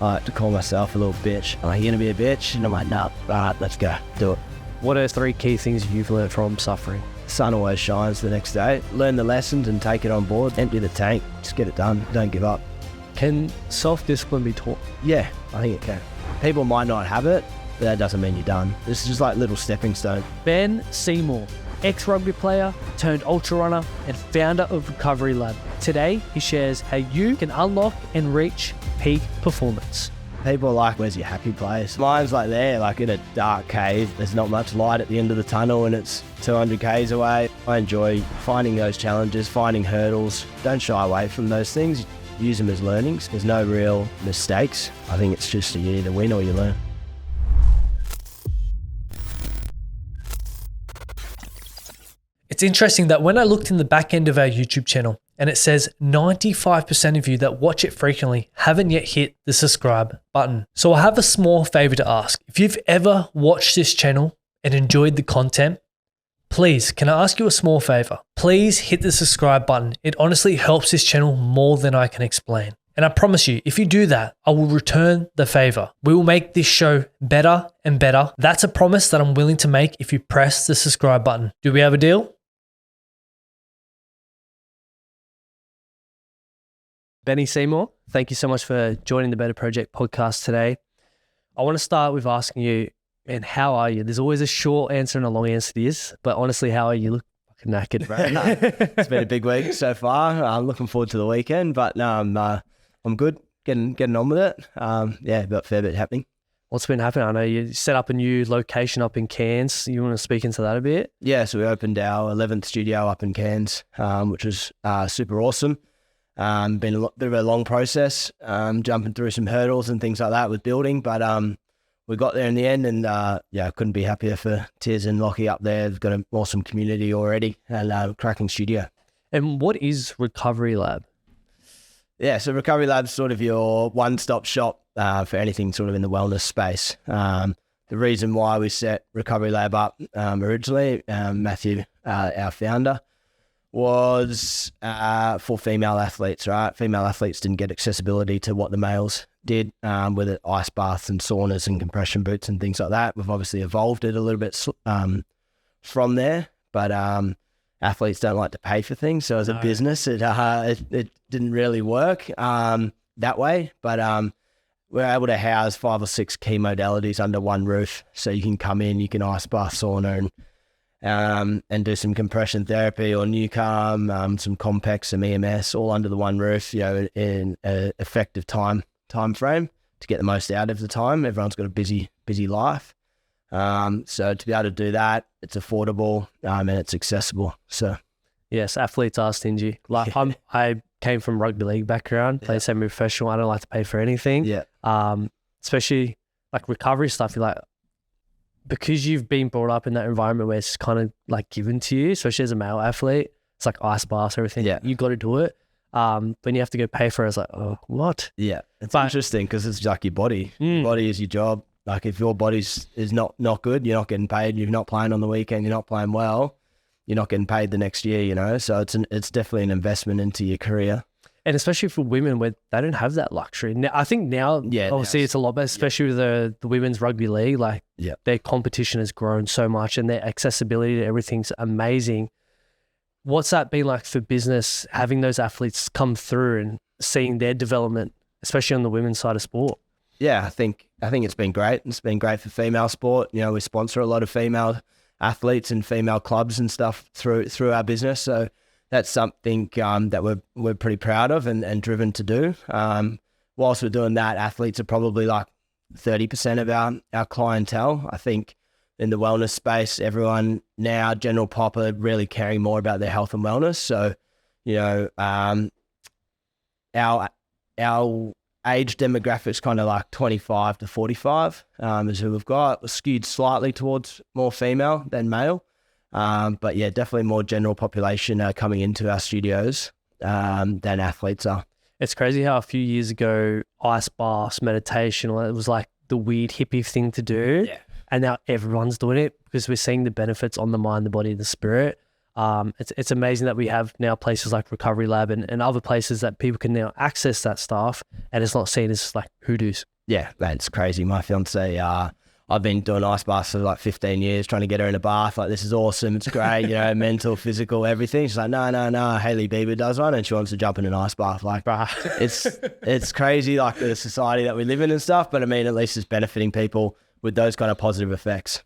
I like to call myself a little bitch. I'm like, you gonna be a bitch? And I'm like, nah, all right, let's go, do it. What are 3 key things you've learned from suffering? Sun always shines the next day. Learn the lessons and take it on board. Empty the tank, just get it done, don't give up. Can self-discipline be taught? Yeah, I think it can. People might not have it, but that doesn't mean you're done. This is just like little stepping stone. Ben Seymour, ex-rugby player, turned ultra runner and founder of Recovery Lab. Today, he shares how you can unlock and reach peak performance. People are like, where's your happy place? Mine's like there, like in a dark cave. There's not much light at the end of the tunnel and it's 200 Ks away. I enjoy finding those challenges, finding hurdles. Don't shy away from those things. Use them as learnings. There's no real mistakes. I think it's just you either win or you learn. It's interesting that when I looked in the back end of our YouTube channel and it says 95% of you that watch it frequently haven't yet hit the subscribe button. So I have a small favor to ask. If you've ever watched this channel and enjoyed the content, please, can I ask you a small favor? Please hit the subscribe button. It honestly helps this channel more than I can explain. And I promise you, if you do that, I will return the favor. We will make this show better and better. That's a promise that I'm willing to make if you press the subscribe button. Do we have a deal? Benny Seymour, thank you so much for joining the Betar Project Podcast today. I want to start with asking you, man, how are you? There's always a short answer and a long answer to this, but honestly, how are you? You look fucking knackered, bro. It's been a big week so far. I'm looking forward to the weekend, but no, I'm good, getting on with it. Yeah, got a fair bit happening. What's been happening? I know you set up a new location up in Cairns. You want to speak into that a bit? Yeah, so we opened our 11th studio up in Cairns, which was super awesome. Been a bit of a long process, jumping through some hurdles and things like that with building, but we got there in the end, and yeah, I couldn't be happier for Tiz and Lockie up there. They've got an awesome community already and cracking studio. And what is Recovery Lab? Yeah, so Recovery Lab's sort of your one-stop shop for anything sort of in the wellness space. The reason why we set Recovery Lab up originally, Matthew, our founder, was for female athletes, right? Female athletes didn't get accessibility to what the males did with it, ice baths and saunas and compression boots and things like that. We've obviously evolved it a little bit from there, but athletes don't like to pay for things. So as a business, it didn't really work that way, but we're able to house 5 or 6 key modalities under one roof. So you can come in, you can ice bath, sauna, and do some compression therapy or new calm, some complex, some EMS, all under the one roof, you know, in an effective time frame to get the most out of the time. Everyone's got a busy life. So to be able to do that, it's affordable and it's accessible. So yes, athletes are stingy. Like I came from rugby league background, played semi-professional. I don't like to pay for anything. Yeah. Especially like recovery stuff. You're like, because you've been brought up in that environment where it's kind of like given to you, especially as a male athlete, it's like ice baths, everything. Yeah. You got to do it. When you have to go pay for it, it's like, oh, what? Yeah. It's interesting because it's like your body. Your body is your job. Like if your body's is not good, you're not getting paid. You're not playing on the weekend. You're not playing well. You're not getting paid the next year, you know? So it's definitely an investment into your career. And especially for women where they don't have that luxury. Now, I think now, obviously it's a lot better, especially with the women's rugby league. Like their competition has grown so much and their accessibility to everything's amazing. What's that been like for business, having those athletes come through and seeing their development, especially on the women's side of sport? Yeah, I think it's been great. It's been great for female sport. You know, we sponsor a lot of female athletes and female clubs and stuff through our business. So that's something that we're pretty proud of and driven to do. Whilst we're doing that, athletes are probably like 30% of our clientele. I think in the wellness space, everyone now, general pop, are really caring more about their health and wellness. So, you know, our age demographic's kind of like 25 to 45 is who we've got. We're skewed slightly towards more female than male. But yeah, definitely more general population coming into our studios than athletes are. It's crazy how a few years ago, ice baths, meditation, it was like the weird hippie thing to do. Yeah. And now everyone's doing it because we're seeing the benefits on the mind, the body, the spirit. It's amazing that we have now places like Recovery Lab and other places that people can now access that stuff and it's not seen as like hoodoos. Yeah, man, it's crazy. My fiance, I've been doing ice baths for like 15 years, trying to get her in a bath. Like, this is awesome. It's great, you know, mental, physical, everything. She's like, no. Hailey Bieber does one, and she wants to jump in an ice bath. Like, it's crazy, like the society that we live in and stuff. But I mean, at least it's benefiting people with those kind of positive effects.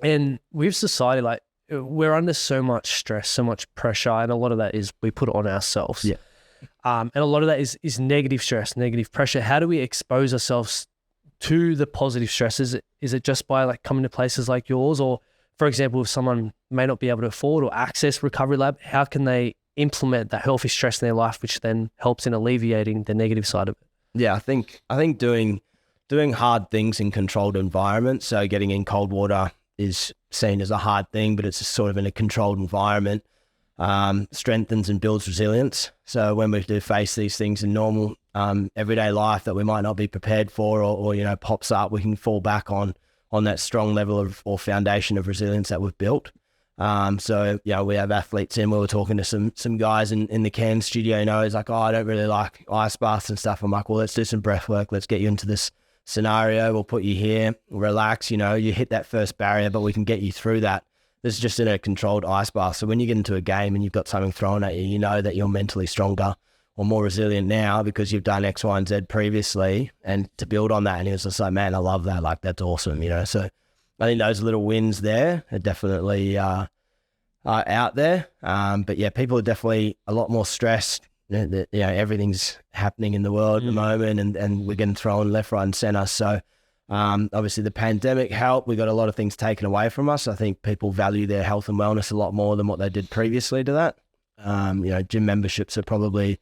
And with society, like, we're under so much stress, so much pressure, and a lot of that is we put it on ourselves. Yeah. And a lot of that is negative stress, negative pressure. How do we expose ourselves to the positive stresses? Is it just by like coming to places like yours? Or, for example, if someone may not be able to afford or access Recovery Lab, how can they implement that healthy stress in their life, which then helps in alleviating the negative side of it? Yeah, I think doing hard things in controlled environments, so getting in cold water is seen as a hard thing, but it's sort of in a controlled environment, strengthens and builds resilience. So when we do face these things in normal everyday life that we might not be prepared for, or you know, pops up, we can fall back on that strong level of or foundation of resilience that we've built. So you know, we have athletes in. We were talking to some guys in the Cairns studio. You know, he's like, oh, I don't really like ice baths and stuff. I'm like, well, let's do some breath work. Let's get you into this scenario. We'll put you here, relax. You know, you hit that first barrier, but we can get you through that. This is just in a controlled ice bath. So when you get into a game and you've got something thrown at you, you know that you're mentally stronger or more resilient now because you've done X, Y, and Z previously, and to build on that. And he was just like, man, I love that. Like, that's awesome, you know? So I think those little wins there are definitely out there. But yeah, people are definitely a lot more stressed. You know, everything's happening in the world at the moment, and we're getting thrown left, right, and center. So obviously the pandemic helped. We got a lot of things taken away from us. I think people value their health and wellness a lot more than what they did previously to that. You know, gym memberships are probably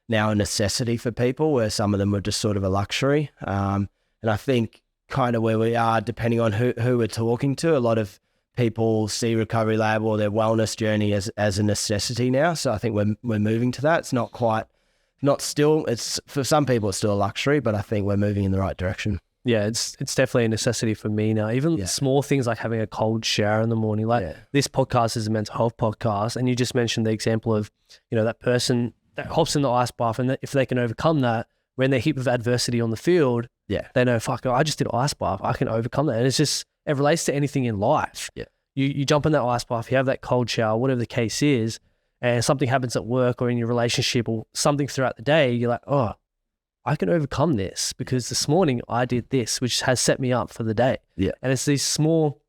now a necessity for people, where some of them were just sort of a luxury. And I think kind of where we are, depending on who we're talking to, a lot of people see Recovery Lab or their wellness journey as a necessity now. So I think we're moving to that. It's it's for some people it's still a luxury, but I think we're moving in the right direction. Yeah, it's definitely a necessity for me now. Even small things like having a cold shower in the morning. Like, this podcast is a mental health podcast, and you just mentioned the example of, you know, that person that hops in the ice bath, and if they can overcome that, when they're hit with adversity on the field, they know, fuck, I just did ice bath, I can overcome that. And it's just, it relates to anything in life. Yeah. You jump in that ice bath, you have that cold shower, whatever the case is, and something happens at work or in your relationship or something throughout the day, you're like, oh, I can overcome this because this morning I did this, which has set me up for the day. Yeah. And it's these small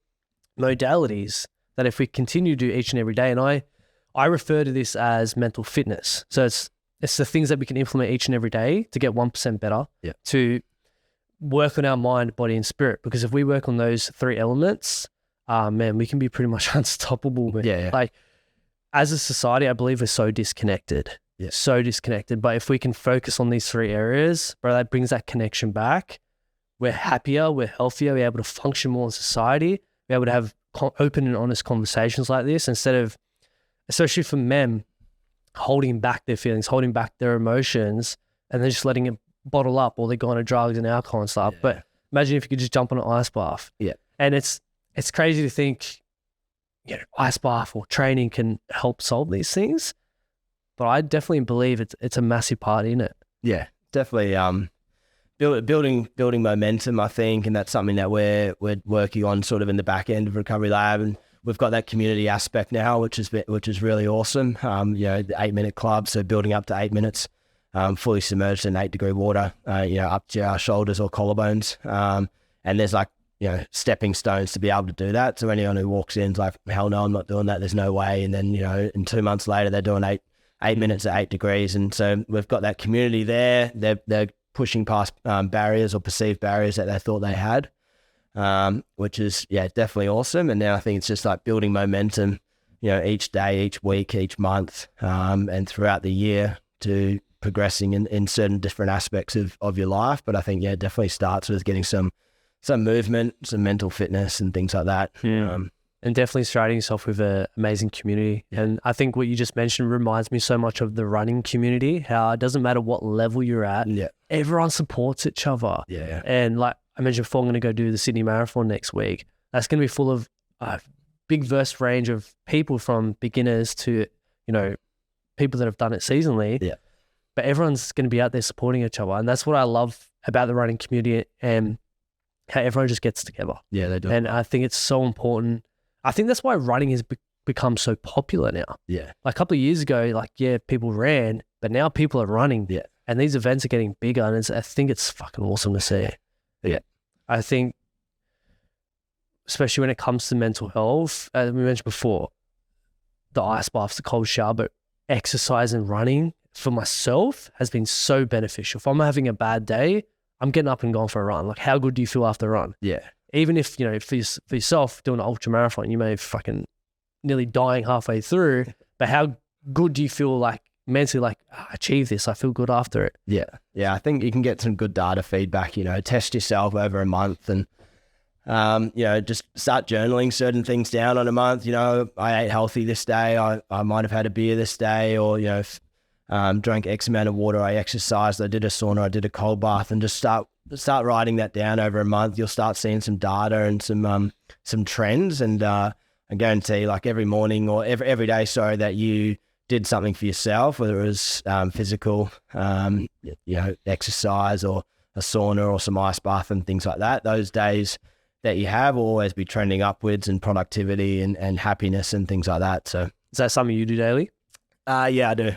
modalities that if we continue to do each and every day, and I refer to this as mental fitness. So it's the things that we can implement each and every day to get 1% better, to work on our mind, body, and spirit. Because if we work on those three elements, man, we can be pretty much unstoppable. Man. Like, as a society, I believe we're so disconnected. Yeah. So disconnected. But if we can focus on these three areas, bro, that brings that connection back. We're happier, we're healthier, we're able to function more in society, we're able to have open and honest conversations like this, instead of, especially for men, holding back their feelings, holding back their emotions, and then just letting it bottle up, or they go on to drugs and alcohol and stuff. Yeah. But imagine if you could just jump on an ice bath. Yeah. And it's crazy to think, you know, ice bath or training can help solve these things. But I definitely believe it's a massive part in it. Yeah, definitely. Building momentum, I think, and that's something that we're working on sort of in the back end of Recovery Lab, and we've got that community aspect now, which is really awesome. You know, the 8-minute club, so building up to 8 minutes, fully submerged in 8-degree water, you know, up to our shoulders or collarbones, and there's like, you know, stepping stones to be able to do that. So anyone who walks in is like, hell no, I'm not doing that. There's no way. And then, you know, in 2 months later, they're doing 8 minutes at 8 degrees. And so we've got that community there. They're pushing past barriers or perceived barriers that they thought they had, which is, definitely awesome. And now I think it's just like building momentum, you know, each day, each week, each month, and throughout the year to progressing in certain different aspects of your life. But I think, it definitely starts with getting some movement, some mental fitness and things like that. Yeah. And definitely surrounding yourself with an amazing community. Yeah. And I think what you just mentioned reminds me so much of the running community, how it doesn't matter what level you're at, everyone supports each other. Yeah. And like I mentioned before, I'm going to go do the Sydney Marathon next week. That's going to be full of big diverse range of people, from beginners to, you know, people that have done it seasonally. Yeah. but everyone's going to be out there supporting each other. And that's what I love about the running community and how everyone just gets together. Yeah, they do. And I think it's so important. I think that's why running has become so popular now. Yeah. Like a couple of years ago, like, yeah, people ran, but now people are running. Yeah. And these events are getting bigger, and I think it's fucking awesome to see. Yeah. I think, especially when it comes to mental health, as we mentioned before, the ice baths, the cold shower, but exercise and running for myself has been so beneficial. If I'm having a bad day, I'm getting up and going for a run. Like, how good do you feel after a run? Yeah. Even if, you know, for yourself doing an ultra marathon, you may be fucking nearly dying halfway through, but how good do you feel like mentally, like, I achieved this, I feel good after it? Yeah. Yeah. I think you can get some good data feedback, you know, test yourself over a month and, you know, just start journaling certain things down on a month. You know, I ate healthy this day. I might have had a beer this day, or, you know, drank X amount of water. I exercised. I did a sauna. I did a cold bath, and just start writing that down over a month. You'll start seeing some data and some trends. And I guarantee, like, every morning or every day, that you did something for yourself, whether it was physical, you know, exercise or a sauna or some ice bath and things like that. Those days that you have will always be trending upwards in productivity and happiness and things like that. So is that something you do daily? Yeah, I do.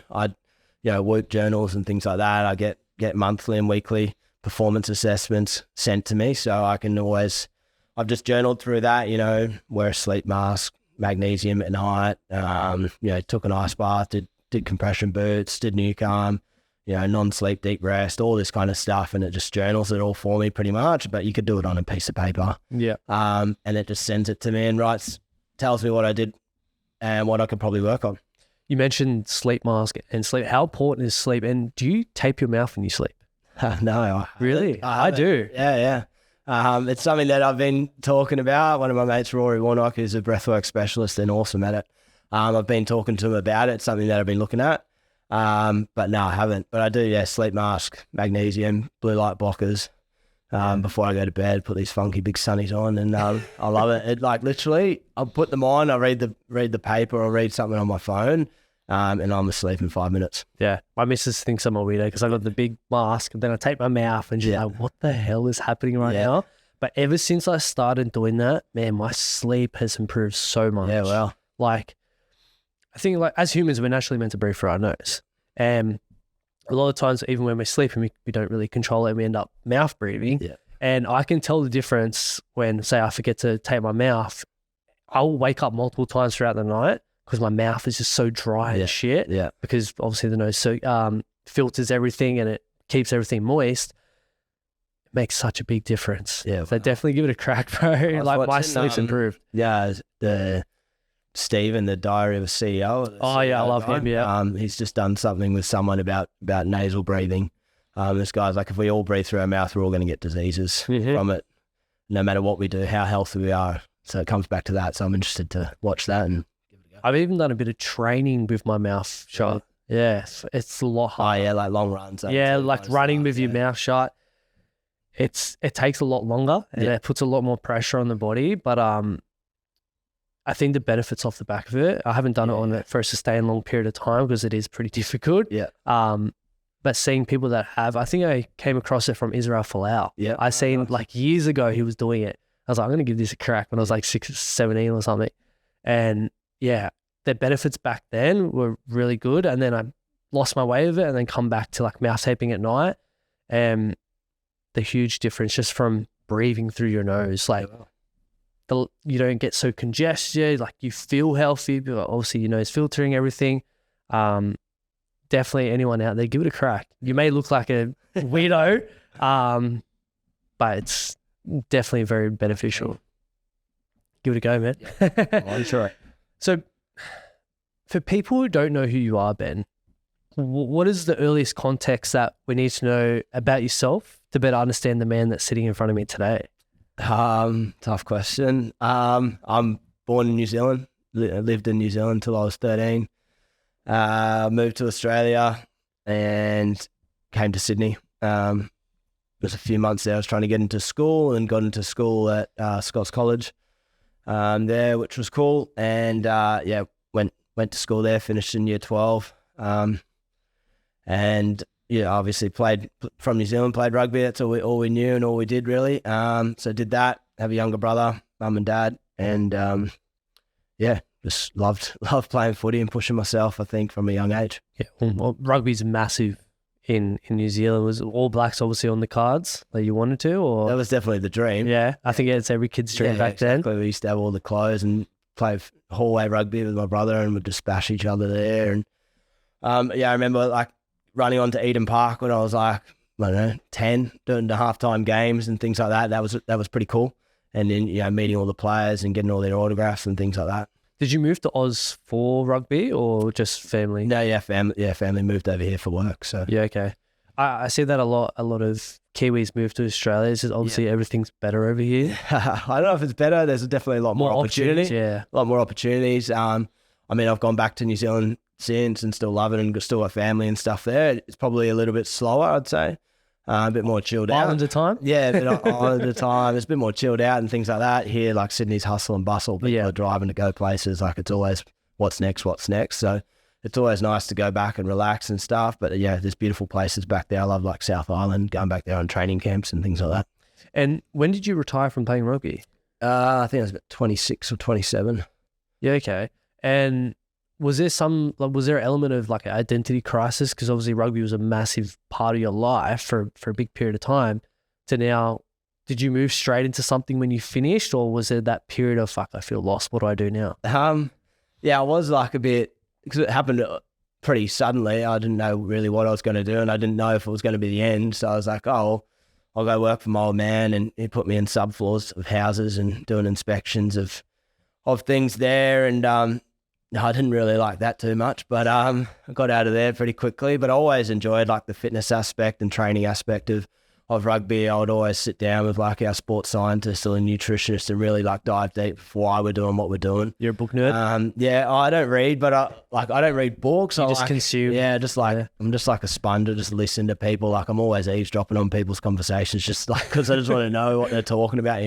You know, work journals and things like that. I get monthly and weekly performance assessments sent to me, so I can always. I've just journaled through that. You know, wear a sleep mask, magnesium at night. You know, took an ice bath, did compression boots, did nuke arm. You know, non-sleep, deep rest, all this kind of stuff, and it just journals it all for me pretty much. But you could do it on a piece of paper. Yeah. And it just sends it to me and tells me what I did and what I could probably work on. You mentioned sleep mask and sleep. How important is sleep? And do you tape your mouth when you sleep? No. Really? I do. Yeah. It's something that I've been talking about. One of my mates, Rory Warnock, who's a breathwork specialist and awesome at it. I've been talking to him about it. It's something that I've been looking at. But no, I haven't. But I do, yeah, sleep mask, magnesium, blue light blockers. Before I go to bed, put these funky big sunnies on, and I love it. It, like, literally, I'll put them on, I read the paper or read something on my phone, and I'm asleep in 5 minutes. Yeah, my missus thinks I'm a weirdo because I got the big mask, and then I tape my mouth, and she's like, "What the hell is happening right now?" But ever since I started doing that, man, my sleep has improved so much. Yeah, well, like, I think, like, as humans, we're naturally meant to breathe through our nose, and a lot of times, even when we're sleeping, we don't really control it, and we end up mouth breathing. Yeah. And I can tell the difference when, say, I forget to tape my mouth. I'll wake up multiple times throughout the night because my mouth is just so dry and shit. Yeah. Because obviously the nose filters everything and it keeps everything moist. It makes such a big difference. Yeah. So definitely give it a crack, bro. Like, my sleep's improved. Yeah. The Stephen, the Diary of a CEO. Oh yeah, I love him. Yeah. He's just done something with someone about nasal breathing. This guy's like, if we all breathe through our mouth, we're all going to get diseases from it, no matter what we do, how healthy we are. So it comes back to that. So I'm interested to watch that and give it a go. I've even done a bit of training with my mouth shut. Yeah, it's a lot harder. Oh yeah, like long runs. Yeah, like running with your mouth shut. It takes a lot longer and it puts a lot more pressure on the body, but I think the benefits off the back of it. I haven't done it on it for a sustained long period of time because it is pretty difficult. Yeah. But seeing people that have, I think I came across it from Israel Folau. Yeah. I seen like years ago he was doing it. I was like, I'm going to give this a crack when I was like 17 or something. And yeah, the benefits back then were really good. And then I lost my way of it and then come back to like mouth taping at night. And the huge difference just from breathing through your nose, like you don't get so congested, like you feel healthy, but obviously your nose filtering everything. Definitely anyone out there, give it a crack. You may look like a weirdo, but it's definitely very beneficial. Give it a go, man. I'm sure. So for people who don't know who you are, Ben, what is the earliest context that we need to know about yourself to better understand the man that's sitting in front of me today? Tough question. I'm born in New Zealand. Lived in New Zealand until I was 13. Moved to Australia and came to Sydney. It was a few months there. I was trying to get into school and got into school at Scots College there, which was cool. And went to school there, finished in year 12. And obviously played from New Zealand, played rugby. That's all we knew and all we did really. So did that. Have a younger brother, mum and dad, and just loved playing footy and pushing myself, I think, from a young age. Yeah, well, rugby's massive in New Zealand. Was All Blacks obviously on the cards that you wanted to, or that was definitely the dream. Yeah, I think it's every kid's dream back then. We used to have all the clothes and play hallway rugby with my brother, and we'd just bash each other there. And I remember like running onto Eden Park when I was like, I don't know, 10, doing the halftime games and things like that. That was pretty cool. And then meeting all the players and getting all their autographs and things like that. Did you move to Oz for rugby or just family? No, family moved over here for work. So yeah, okay. I see that a lot. A lot of Kiwis move to Australia. It's just obviously everything's better over here. I don't know if it's better. There's definitely a lot more opportunities. Yeah, a lot more opportunities. I mean, I've gone back to New Zealand since and still love it and still have family and stuff there. It's probably a little bit slower, I'd say. A bit more chilled out. Island of time? Yeah, a bit island of time. It's a bit more chilled out and things like that. Here, like Sydney's hustle and bustle. People are driving to go places. Like it's always what's next. So it's always nice to go back and relax and stuff. But yeah, there's beautiful places back there. I love like South Island, going back there on training camps and things like that. And when did you retire from playing rugby? I think I was about 26 or 27. Yeah, okay. And was there an element of like an identity crisis? Because obviously rugby was a massive part of your life for a big period of time. To now, did you move straight into something when you finished, or was there that period of fuck, I feel lost, what do I do now? Yeah, I was like a bit, because it happened pretty suddenly. I didn't know really what I was going to do, and I didn't know if it was going to be the end. So I was like, oh, I'll go work for my old man, and he put me in subfloors of houses and doing inspections of things there, and I didn't really like that too much, but I got out of there pretty quickly. But I always enjoyed like the fitness aspect and training aspect of rugby. I would always sit down with like our sports scientists or nutritionists and really like dive deep for why we're doing what we're doing. You're a book nerd? Yeah, I don't read, but I don't read books. You just consume. Yeah, I'm just like a sponge. I just listen to people. Like I'm always eavesdropping on people's conversations, just like because I just want to know what they're talking about.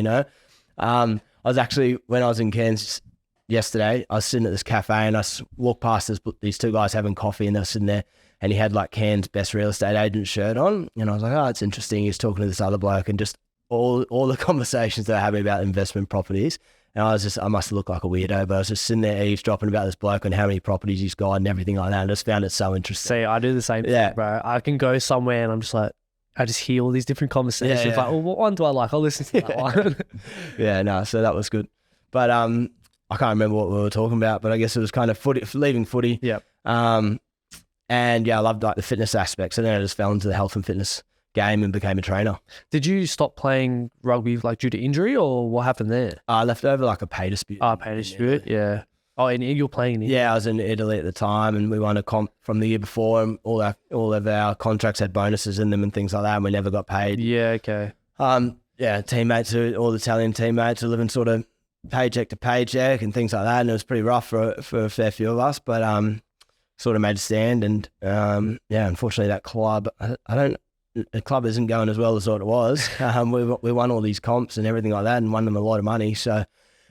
I was actually, when I was in Cairns yesterday, I was sitting at this cafe and I walked past these two guys having coffee, and they were sitting there, and he had like Cairns' best real estate agent shirt on, and I was like, oh, it's interesting. He's talking to this other bloke, and just all the conversations they're having about investment properties, and I must look like a weirdo, but I was just sitting there eavesdropping about this bloke and how many properties he's got and everything like that. I just found it so interesting. See, I do the same thing, bro. I can go somewhere and I'm just like, I just hear all these different conversations. Yeah. Like, well, what one do I like? I'll listen to that one. Yeah, no, so that was good. But I can't remember what we were talking about, but I guess it was kind of leaving footy. Yeah. And yeah, I loved like the fitness aspects, and then I just fell into the health and fitness game and became a trainer. Did you stop playing rugby like due to injury, or what happened there? I left over like a pay dispute. Pay dispute, yeah. Oh, and you were playing in Italy? Yeah, I was in Italy at the time, and we won a comp from the year before, and all of our contracts had bonuses in them and things like that, and we never got paid. Yeah, okay. Teammates, all the Italian teammates are living sort of paycheck to paycheck and things like that, and it was pretty rough for a fair few of us, but sort of made a stand, and unfortunately that club, the club isn't going as well as what it was. We won all these comps and everything like that, and won them a lot of money, so it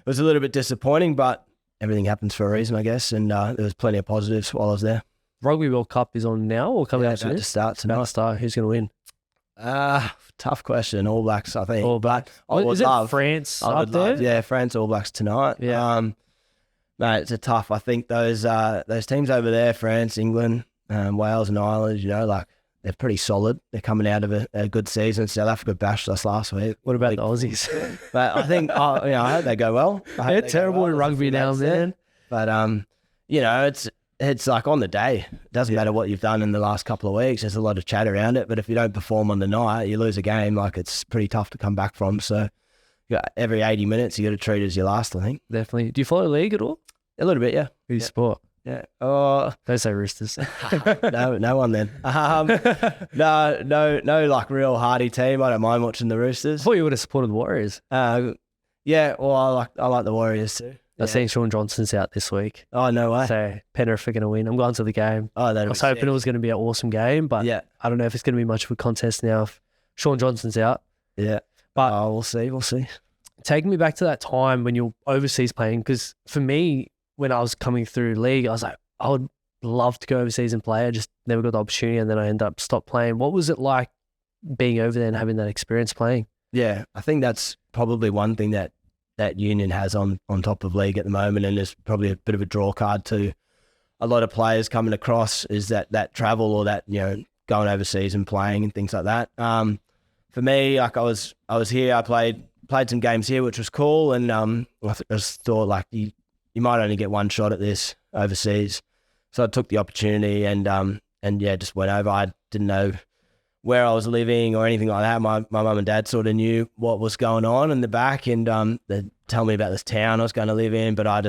was a little bit disappointing, but everything happens for a reason, I guess, and there was plenty of positives while I was there. Rugby World Cup is on now or coming out soon? About to start tonight. Who's going to win? Tough question. All Blacks, I think. All Blacks. Is it France up there? Yeah, France, All Blacks tonight. Yeah. Mate, it's a tough. I think those teams over there, France, England, Wales and Ireland, like they're pretty solid. They're coming out of a good season. South Africa bashed us last week. What about the Aussies? But I think, I hope they go well. They're terrible in rugby now, man. But, it's like on the day. It doesn't matter what you've done in the last couple of weeks. There's a lot of chat around it. But if you don't perform on the night, you lose a game. Like it's pretty tough to come back from. So every 80 minutes, you got to treat it as your last, I think. Definitely. Do you follow the league at all? A little bit, yeah. Who's your sport? Yeah. Don't say Roosters. No one then. No, like real hardy team. I don't mind watching the Roosters. I thought you would have supported the Warriors. Yeah. Well, I like the Warriors too. I've seen Sean Johnson's out this week. Oh, no way. So Penrith are going to win. I'm going to the game. Oh, I was hoping it was going to be an awesome game, but I don't know if it's going to be much of a contest now if Sean Johnson's out. Yeah. But we'll see. Take me back to that time when you're overseas playing, because for me, when I was coming through league, I was like, I would love to go overseas and play. I just never got the opportunity, and then I ended up stopped playing. What was it like being over there and having that experience playing? Yeah, I think that's probably one thing that union has on top of league at the moment, and there's probably a bit of a draw card to a lot of players coming across, is that travel, or that, you know, going overseas and playing and things like that. For me, like I was here, I played some games here, which was cool, and I just thought, like, you might only get one shot at this overseas, so I took the opportunity and yeah, just went over. I didn't know where I was living or anything like that. My mum and dad sort of knew what was going on in the back, and they'd tell me about this town I was going to live in, but I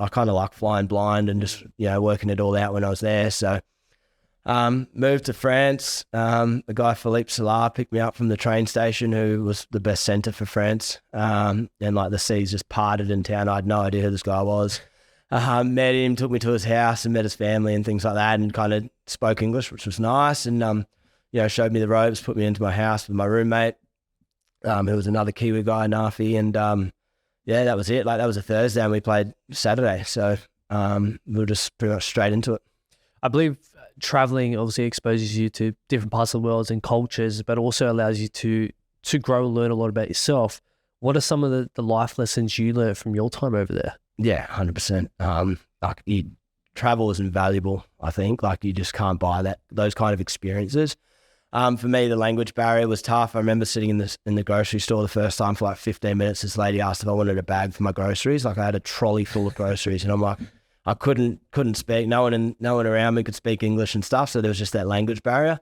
kind of like flying blind and just, you know, working it all out when I was there. So moved to France. The guy Philippe Salah picked me up from the train station, who was the best centre for France. And like the seas just parted in town. I had no idea who this guy was. Met him, took me to his house and met his family and things like that, and kind of spoke English, which was nice. And you know, showed me the ropes, put me into my house with my roommate, who was another Kiwi guy, Nafi, and yeah, that was it. Like, that was a Thursday and we played Saturday, so we were just pretty much straight into it. I believe traveling obviously exposes you to different parts of the world and cultures, but also allows you to grow and learn a lot about yourself. What are some of the life lessons you learned from your time over there? Yeah, 100%. Like, travel is invaluable, I think. Like, you just can't buy those kind of experiences. For me, the language barrier was tough. I remember sitting in the grocery store the first time for like 15 minutes. This lady asked if I wanted a bag for my groceries. Like, I had a trolley full of groceries, and I'm like, I couldn't speak. No one around me could speak English and stuff. So there was just that language barrier.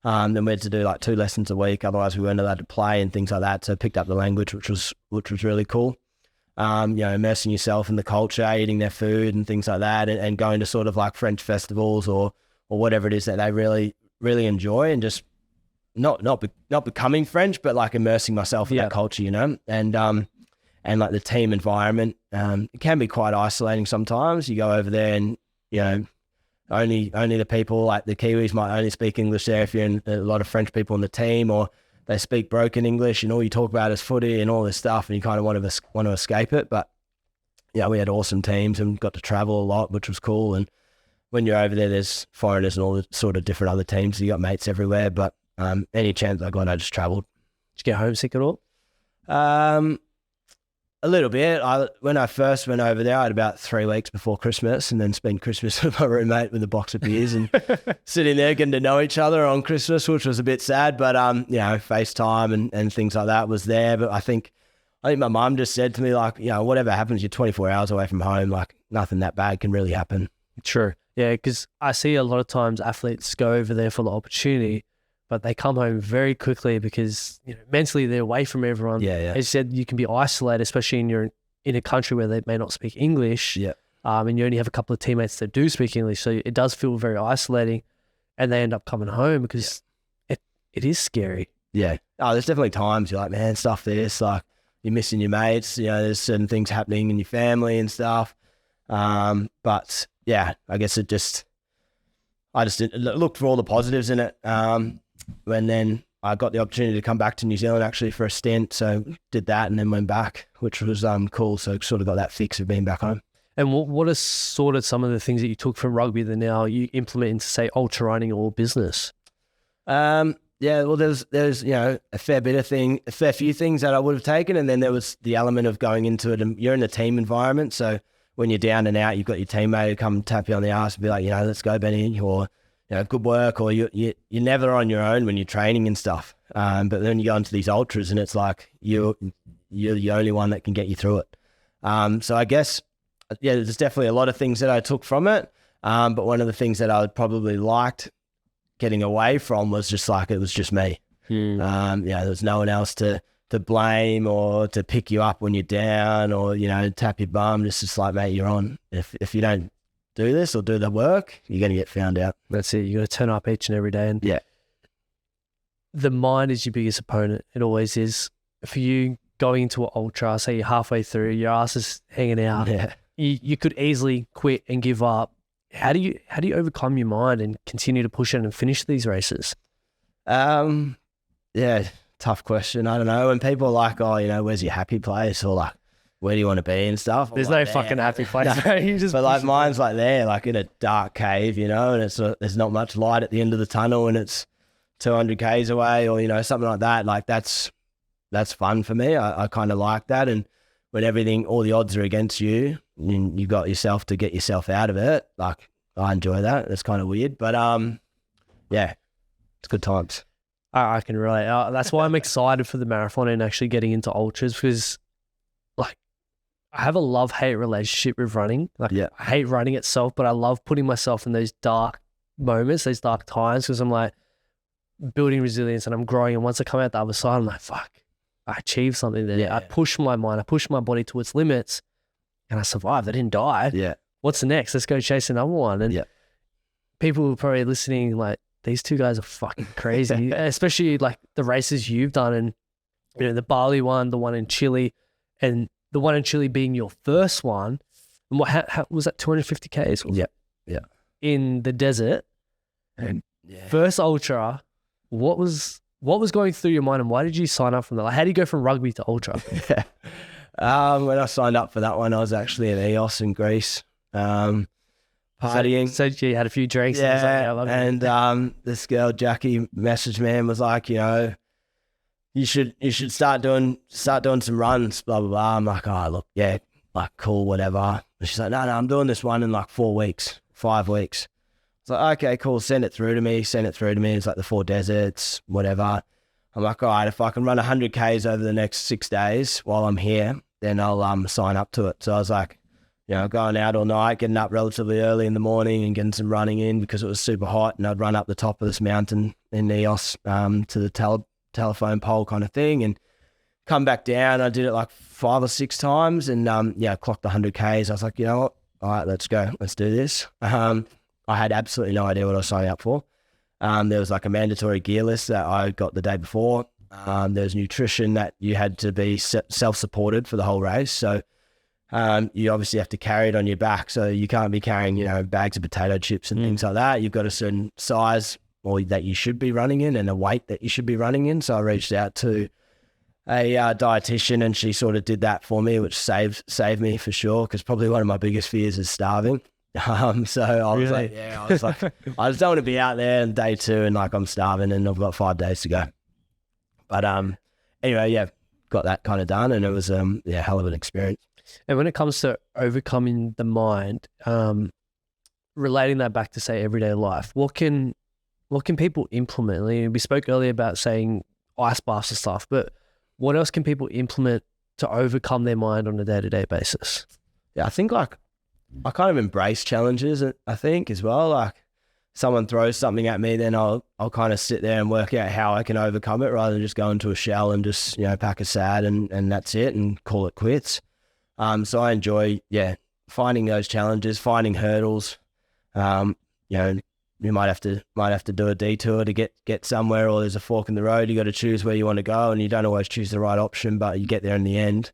Then we had to do like 2 lessons a week. Otherwise, we weren't allowed to play and things like that. So I picked up the language, which was really cool. You know, immersing yourself in the culture, eating their food and things like that, and going to sort of like French festivals or whatever it is that they really, really enjoy, and just not becoming French, but like immersing myself in that culture, you know, and like the team environment. It can be quite isolating sometimes. You go over there and, you know, only the people, like the Kiwis might only speak English there if you're in a lot of French people in the team, or they speak broken English and all you talk about is footy and all this stuff, and you kind of want to escape it. But yeah, we had awesome teams and got to travel a lot, which was cool. And when you're over there, there's foreigners and all the sort of different other teams. You got mates everywhere, but any chance I got, I just travelled. Did you get homesick at all? A little bit. When I first went over there, I had about 3 weeks before Christmas, and then spent Christmas with my roommate with a box of beers and sitting there getting to know each other on Christmas, which was a bit sad. But you know, FaceTime and things like that was there. But I think my mum just said to me, like, you know, whatever happens, you're 24 hours away from home. Like, nothing that bad can really happen. True. Yeah, because I see a lot of times athletes go over there for the opportunity, but they come home very quickly because, you know, mentally they're away from everyone. Yeah. As you said, you can be isolated, especially in a country where they may not speak English. Yeah. And you only have a couple of teammates that do speak English, so it does feel very isolating, and they end up coming home because it is scary. Yeah. Oh, there's definitely times you're like, man, stuff this, like, you're missing your mates. You know, there's certain things happening in your family and stuff. But yeah, I guess I just looked for all the positives in it. And then I got the opportunity to come back to New Zealand actually for a stint. So did that and then went back, which was cool. So sort of got that fix of being back home. And what are sort of some of the things that you took from rugby that now you implement into, say, ultra running or business? Yeah, well, there's you know, a fair few things that I would have taken, and then there was the element of going into it, and you're in a team environment. So when you're down and out, you've got your teammate who come tap you on the ass and be like, you know, let's go, Benny, or, you know, good work, or you're never on your own when you're training and stuff. But then you go into these ultras and it's like you're the only one that can get you through it. So I guess, yeah, there's definitely a lot of things that I took from it. But one of the things that I probably liked getting away from was just like, it was just me. Yeah, there was no one else to blame or to pick you up when you're down, or, you know, tap your bum. It's just like, mate, you're on. If you don't do this or do the work, you're going to get found out. That's it. You got to turn up each and every day. And yeah, the mind is your biggest opponent. It always is. For you going into an ultra, say you're halfway through, your ass is hanging out. Yeah. You could easily quit and give up. How do you overcome your mind and continue to push it and finish these races? Yeah, tough question. I don't know. When people are like, oh, you know, where's your happy place? Or like, where do you want to be and stuff. There's like, no fucking happy place. No. You just but like mine's like there, like in a dark cave, you know, and there's not much light at the end of the tunnel, and it's 200 k's away, or you know, something like that. Like that's fun for me. I kind of like that, and when all the odds are against you, and you got yourself to get yourself out of it. Like I enjoy that. It's kind of weird, but yeah, it's good times. I can relate. That's why I'm excited for the marathon and actually getting into ultras, because like I have a love-hate relationship with running. Like I hate running itself, but I love putting myself in those dark moments, those dark times, because I'm like building resilience and I'm growing. And once I come out the other side, I'm like, fuck, I achieved something there. Yeah. I pushed my mind, I pushed my body to its limits, and I survived. I didn't die. Yeah. What's the next? Let's go chase another one. And people are probably listening like, these two guys are fucking crazy, especially like the races you've done, and you know, the Bali one, the one in Chile, and the one in Chile being your first one. And how was that 250 Ks? Yeah. In the desert. And first ultra, what was going through your mind, and why did you sign up for that? Like, how do you go from rugby to ultra? When I signed up for that one, I was actually in EOS in Greece. Partying. So you had a few drinks. And this girl Jackie messaged me and was like, you know, you should start doing some runs, blah blah blah. I'm like, oh look, yeah, like cool, whatever. And she's like, no, I'm doing this one in like 5 weeks. It's like, okay, cool, send it through to me. It's like the 4 deserts, whatever. I'm like, all right, if I can run 100 Ks over the next 6 days while I'm here, then I'll sign up to it. So I was like, you know, going out all night, getting up relatively early in the morning and getting some running in because it was super hot, and I'd run up the top of this mountain in Neos to the telephone pole kind of thing, and come back down. I did it like 5 or 6 times, and I clocked 100 Ks. I was like, you know what? All right, let's go. Let's do this. I had absolutely no idea what I was signing up for. There was like a mandatory gear list that I got the day before. There was nutrition that you had to be self-supported for the whole race. So you obviously have to carry it on your back. So you can't be carrying, you know, bags of potato chips and things like that. You've got a certain size or that you should be running in and a weight that you should be running in. So I reached out to a dietitian, and she sort of did that for me, which saved me for sure, because probably one of my biggest fears is starving. So I was like, I just don't want to be out there on day 2 and like I'm starving and I've got 5 days to go. But anyway, got that kind of done, and it was hell of an experience. And when it comes to overcoming the mind, relating that back to say everyday life, what can people implement? We spoke earlier about saying ice baths and stuff, but what else can people implement to overcome their mind on a day-to-day basis? Yeah, I think like I kind of embrace challenges, I think, as well. Like someone throws something at me, then I'll kind of sit there and work out how I can overcome it, rather than just go into a shell and just, you know, pack a sad and that's it and call it quits. So I enjoy, finding those challenges, finding hurdles. You know, you might have to do a detour to get somewhere, or there's a fork in the road. You got to choose where you want to go, and you don't always choose the right option, but you get there in the end.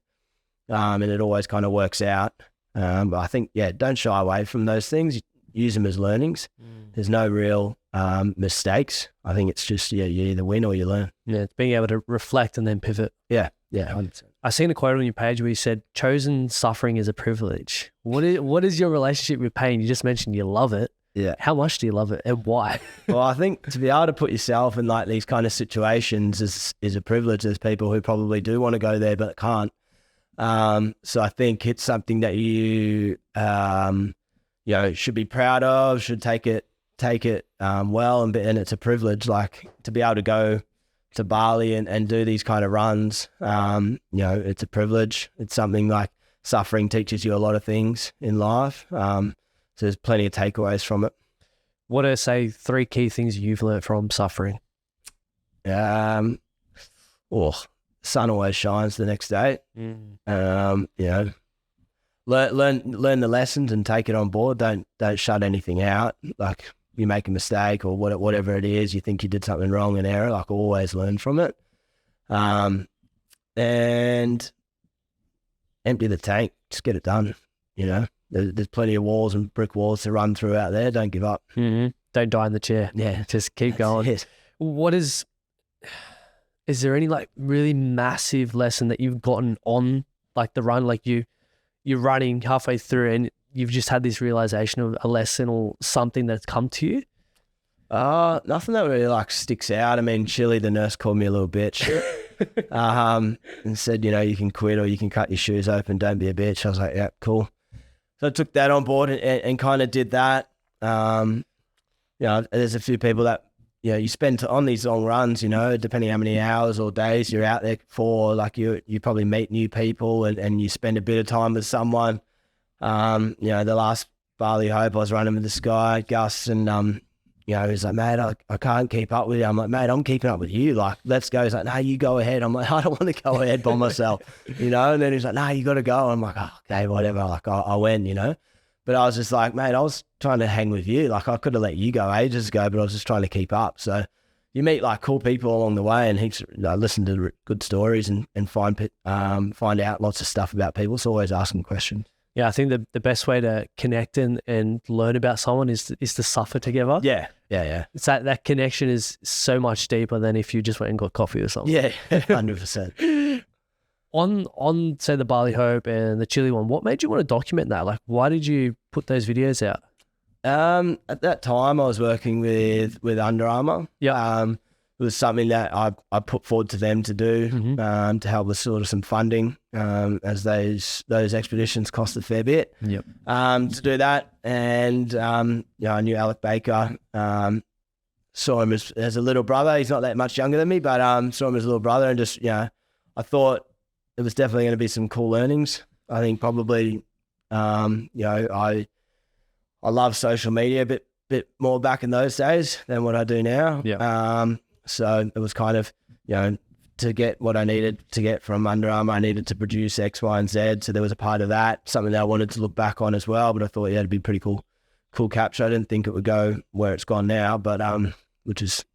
And it always kind of works out. But I think, don't shy away from those things. Use them as learnings. There's no real mistakes. I think it's just, you either win or you learn. Yeah, it's being able to reflect and then pivot. Yeah, 100%. I seen a quote on your page where you said, chosen suffering is a privilege. What is your relationship with pain? You just mentioned you love it. Yeah. How much do you love it, and why? Well, I think to be able to put yourself in like these kind of situations is a privilege. There's people who probably do want to go there but can't. So I think it's something that you should be proud of, should take it well, and it's a privilege, like to be able to go to Bali and do these kind of runs. It's a privilege. It's something like suffering teaches you a lot of things in life. So there's plenty of takeaways from it. What are, say, 3 key things you've learned from suffering? Sun always shines the next day. Learn the lessons and take it on board. Don't shut anything out. Like you make a mistake or whatever it is, you think you did something wrong, an error, like always learn from it. And empty the tank, just get it done. You know, there's plenty of walls and brick walls to run through out there. Don't give up. Mm-hmm. Don't die in the chair. Yeah. Just keep going. It. Is there any like really massive lesson that you've gotten on like the run, like you're running halfway through and you've just had this realization of a lesson or something that's come to you? Nothing that really like sticks out. I mean, Chile, the nurse called me a little bitch, and said, you can quit or you can cut your shoes open. Don't be a bitch. I was like, yeah, cool. So I took that on board and kind of did that. There's a few people that, you spend on these long runs, depending how many hours or days you're out there for, like you probably meet new people and you spend a bit of time with someone. The last Bali Hope, I was running with this guy, Gus, and, he's like, mate, I can't keep up with you. I'm like, mate, I'm keeping up with you. Like, let's go. He's like, no, you go ahead. I'm like, I don't want to go ahead by myself, and then he's like, no, you got to go. I'm like, oh, okay, whatever. Like, I went, but I was just like, mate, I was trying to hang with you. Like, I could have let you go ages ago, but I was just trying to keep up. So you meet like cool people along the way and listen to good stories and find out lots of stuff about people. So always asking questions. Yeah, I think the best way to connect and learn about someone is to suffer together. Yeah. It's that connection is so much deeper than if you just went and got coffee or something. Yeah, 100%. On say the Bali Hope and the Chile one, what made you want to document that? Like, why did you put those videos out? At that time, I was working with Under Armour. Yeah. It was something that I put forward to them to do, to help with sort of some funding, as those expeditions cost a fair bit. Yep. To do that, and I knew Alec Baker. Saw him as a little brother. He's not that much younger than me, but saw him as a little brother, and just I thought it was definitely going to be some cool learnings. I think probably, I love social media a bit more back in those days than what I do now. Yeah. So it was kind of, to get what I needed to get from Under Armour, I needed to produce X, Y, and Z. So there was a part of that, something that I wanted to look back on as well. But I thought, it'd be pretty cool capture. I didn't think it would go where it's gone now, but which is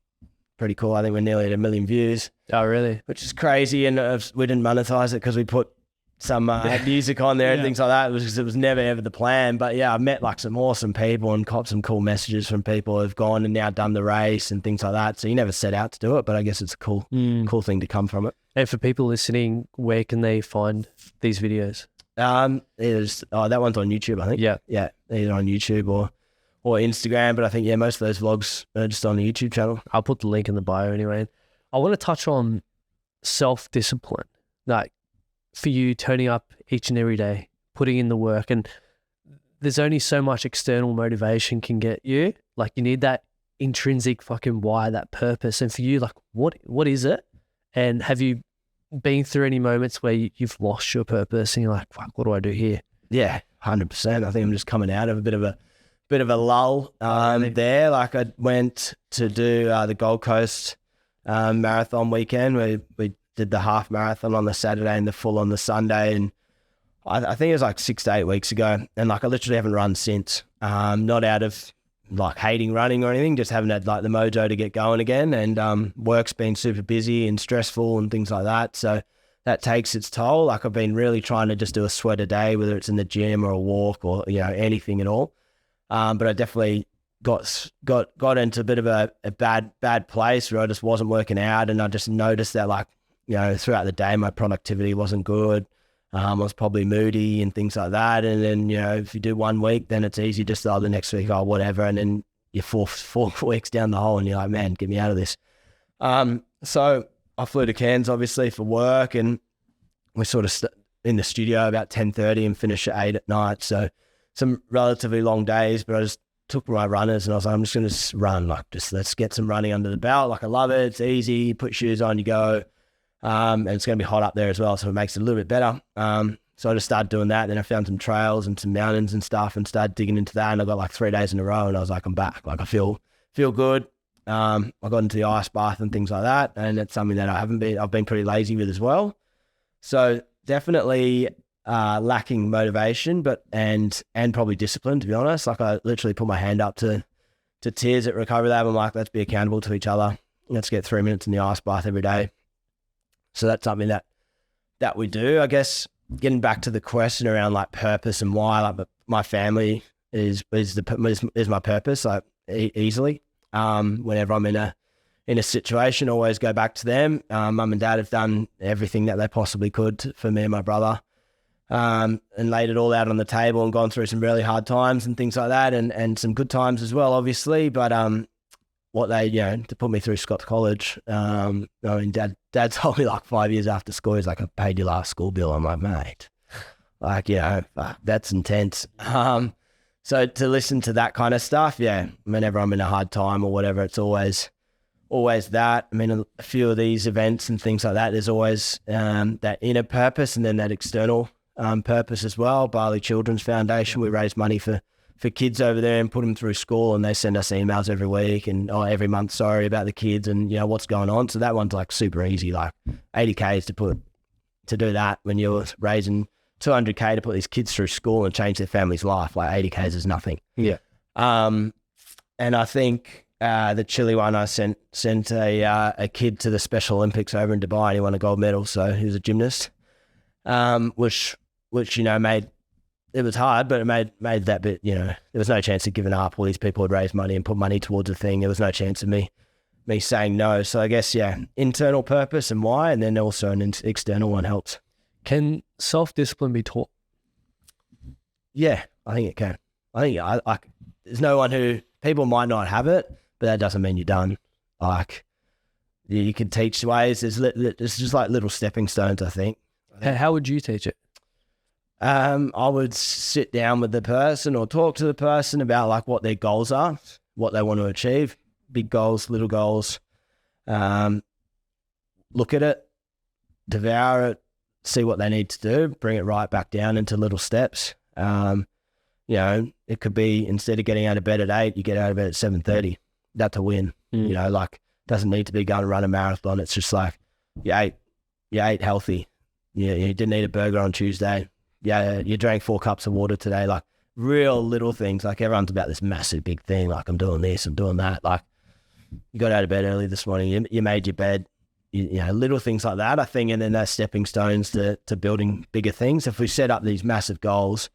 pretty cool. I think we're nearly at 1 million views. Oh, really? Which is crazy. And we didn't monetize it because we put some music on there and things like that. It was never ever the plan. But yeah, I've met like some awesome people and caught some cool messages from people who've gone and now done the race and things like that. So you never set out to do it, but I guess it's a cool thing to come from it. And for people listening, where can they find these videos? That one's on YouTube, I think. Yeah. Yeah. Either on YouTube or Instagram. But I think, most of those vlogs are just on the YouTube channel. I'll put the link in the bio anyway. I want to touch on self-discipline. Like, for you turning up each and every day, putting in the work, and there's only so much external motivation can get you. Like, you need that intrinsic fucking why, that purpose. And for you, like, what is it? And have you been through any moments where you've lost your purpose and you're like, fuck, what do I do here? Yeah, 100%. I think I'm just coming out of a bit of a lull there. Like, I went to do the Gold Coast marathon weekend where we did the half marathon on the Saturday and the full on the Sunday. And I think it was like 6 to 8 weeks ago. And like, I literally haven't run since, not out of like hating running or anything, just haven't had like the mojo to get going again. And work's been super busy and stressful and things like that. So that takes its toll. Like, I've been really trying to just do a sweat a day, whether it's in the gym or a walk or, anything at all. But I definitely got into a bit of a bad place where I just wasn't working out. And I just noticed that, like, throughout the day, my productivity wasn't good. I was probably moody and things like that. And then, if you do 1 week, then it's easy just the next week, whatever. And then you're four weeks down the hole and you're like, man, get me out of this. So I flew to Cairns, obviously, for work, and we sort of in the studio about 10:30 and finished at 8 at night. So some relatively long days, but I just took my runners and I was like, I'm just going to run. Like, just let's get some running under the belt. Like, I love it. It's easy. You put shoes on, you go. And it's going to be hot up there as well, so it makes it a little bit better. So I just started doing that. Then I found some trails and some mountains and stuff and started digging into that. And I got like 3 days in a row and I was like, I'm back. Like, I feel good. I got into the ice bath and things like that. And it's something that I've been pretty lazy with as well. So definitely lacking motivation, and probably discipline, to be honest. Like, I literally put my hand up to tears at Recovery Lab. I'm like, let's be accountable to each other. Let's get 3 minutes in the ice bath every day. So that's something that we do. I guess getting back to the question around like purpose and why, like, my family is my purpose, like, easily. Whenever I'm in a situation, always go back to them. Mum and dad have done everything that they possibly could for me and my brother. and laid it all out on the table and gone through some really hard times and things like that, and some good times as well, obviously. But what they, to put me through Scots College, I mean, Dad told me like 5 years after school, he's like, I paid your last school bill. I'm like, mate, like, that's intense. So to listen to that kind of stuff, whenever I'm in a hard time or whatever, it's always that. I mean, a few of these events and things like that, there's always that inner purpose and then that external purpose as well. Barley Children's Foundation, we raise money for kids over there and put them through school, and they send us emails every week and every month, about the kids and what's going on. So that one's like super easy, like 80K to do that when you're raising 200K to put these kids through school and change their family's life. Like 80K is nothing. Yeah. And I think the Chile one, I sent a kid to the Special Olympics over in Dubai, and he won a gold medal. So he was a gymnast, which made, it was hard, but it made that bit, there was no chance of giving up. All these people would raise money and put money towards a thing. There was no chance of me saying no. So I guess, internal purpose and why, and then also an external one helps. Can self-discipline be taught? Yeah, I think it can. I think there's no one who, people might not have it, but that doesn't mean you're done. Like, you can teach ways. It's just like little stepping stones, I think. How would you teach it? I would sit down with the person or talk to the person about like what their goals are, what they want to achieve, big goals, little goals. Look at it, devour it, see what they need to do, bring it right back down into little steps. It could be, instead of getting out of bed at 8, you get out of bed at 7:30. That's a win. Doesn't need to be going to run a marathon. It's just like, you ate healthy. You didn't eat a burger on Tuesday. You drank 4 cups of water today. Like, real little things. Like, everyone's about this massive big thing. Like, I'm doing this, I'm doing that. Like, you got out of bed early this morning. You made your bed. Little things like that, I think, and then they're stepping stones to building bigger things. If we set up these massive goals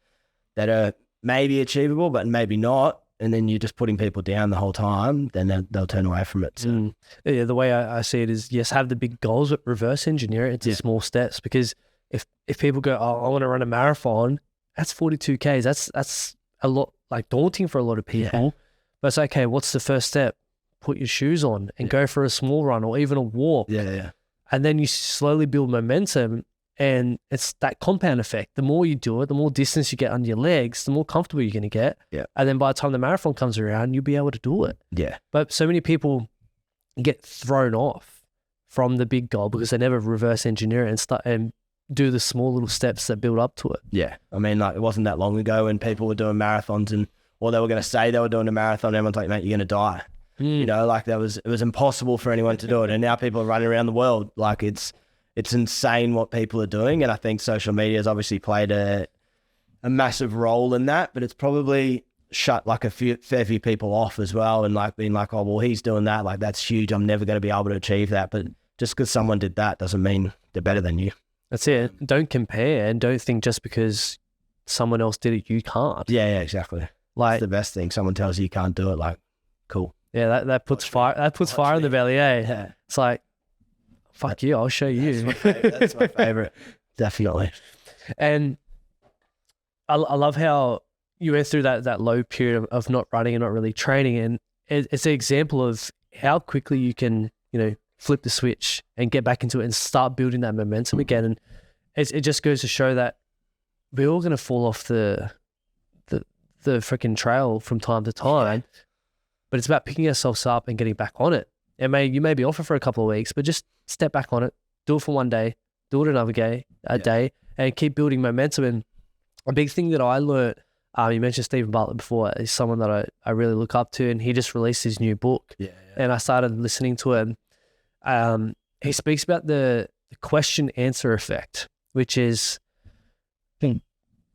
that are maybe achievable, but maybe not, and then you're just putting people down the whole time, then they'll turn away from it. So. Yeah, the way I see it is, yes, have the big goals, but reverse engineer it into small steps. Because if people go, I want to run a marathon, that's 42Ks. That's a lot, like, daunting for a lot of people. Yeah. But it's okay, what's the first step? Put your shoes on and go for a small run or even a walk. Yeah. And then you slowly build momentum, and it's that compound effect. The more you do it, the more distance you get under your legs, the more comfortable you're going to get. Yeah. And then by the time the marathon comes around, you'll be able to do it. Yeah. But so many people get thrown off from the big goal because they never reverse engineer it and do the small little steps that build up to it. Yeah. I mean, like, it wasn't that long ago when people were doing marathons or they were going to say they were doing a marathon, everyone's like, mate, you're going to die. Like, it was impossible for anyone to do it. And now people are running around the world. Like, it's insane what people are doing. And I think social media has obviously played a massive role in that, but it's probably shut like fair few people off as well. And like being like, oh, well, he's doing that. Like, that's huge. I'm never going to be able to achieve that. But just because someone did that doesn't mean they're better than you. That's it. Don't compare, and don't think just because someone else did it, you can't. Yeah, exactly. Like, it's the best thing. Someone tells you you can't do it. Like, cool. Yeah, that puts fire. That puts fire in the belly. Eh? Yeah. It's like, fuck you. I'll show you. That's my favorite. Definitely. And I love how you went through that low period of not running and not really training, and it's an example of how quickly you can flip the switch and get back into it and start building that momentum again. And it just goes to show that we're all going to fall off the freaking trail from time to time. But it's about picking ourselves up and getting back on it. You may be off it for a couple of weeks, but just step back on it, do it for one day, do it another day, and keep building momentum. And a big thing that I learned, you mentioned Stephen Bartlett before, is someone that I really look up to, and he just released his new book. Yeah. And I started listening to him. He speaks about the question answer effect, which is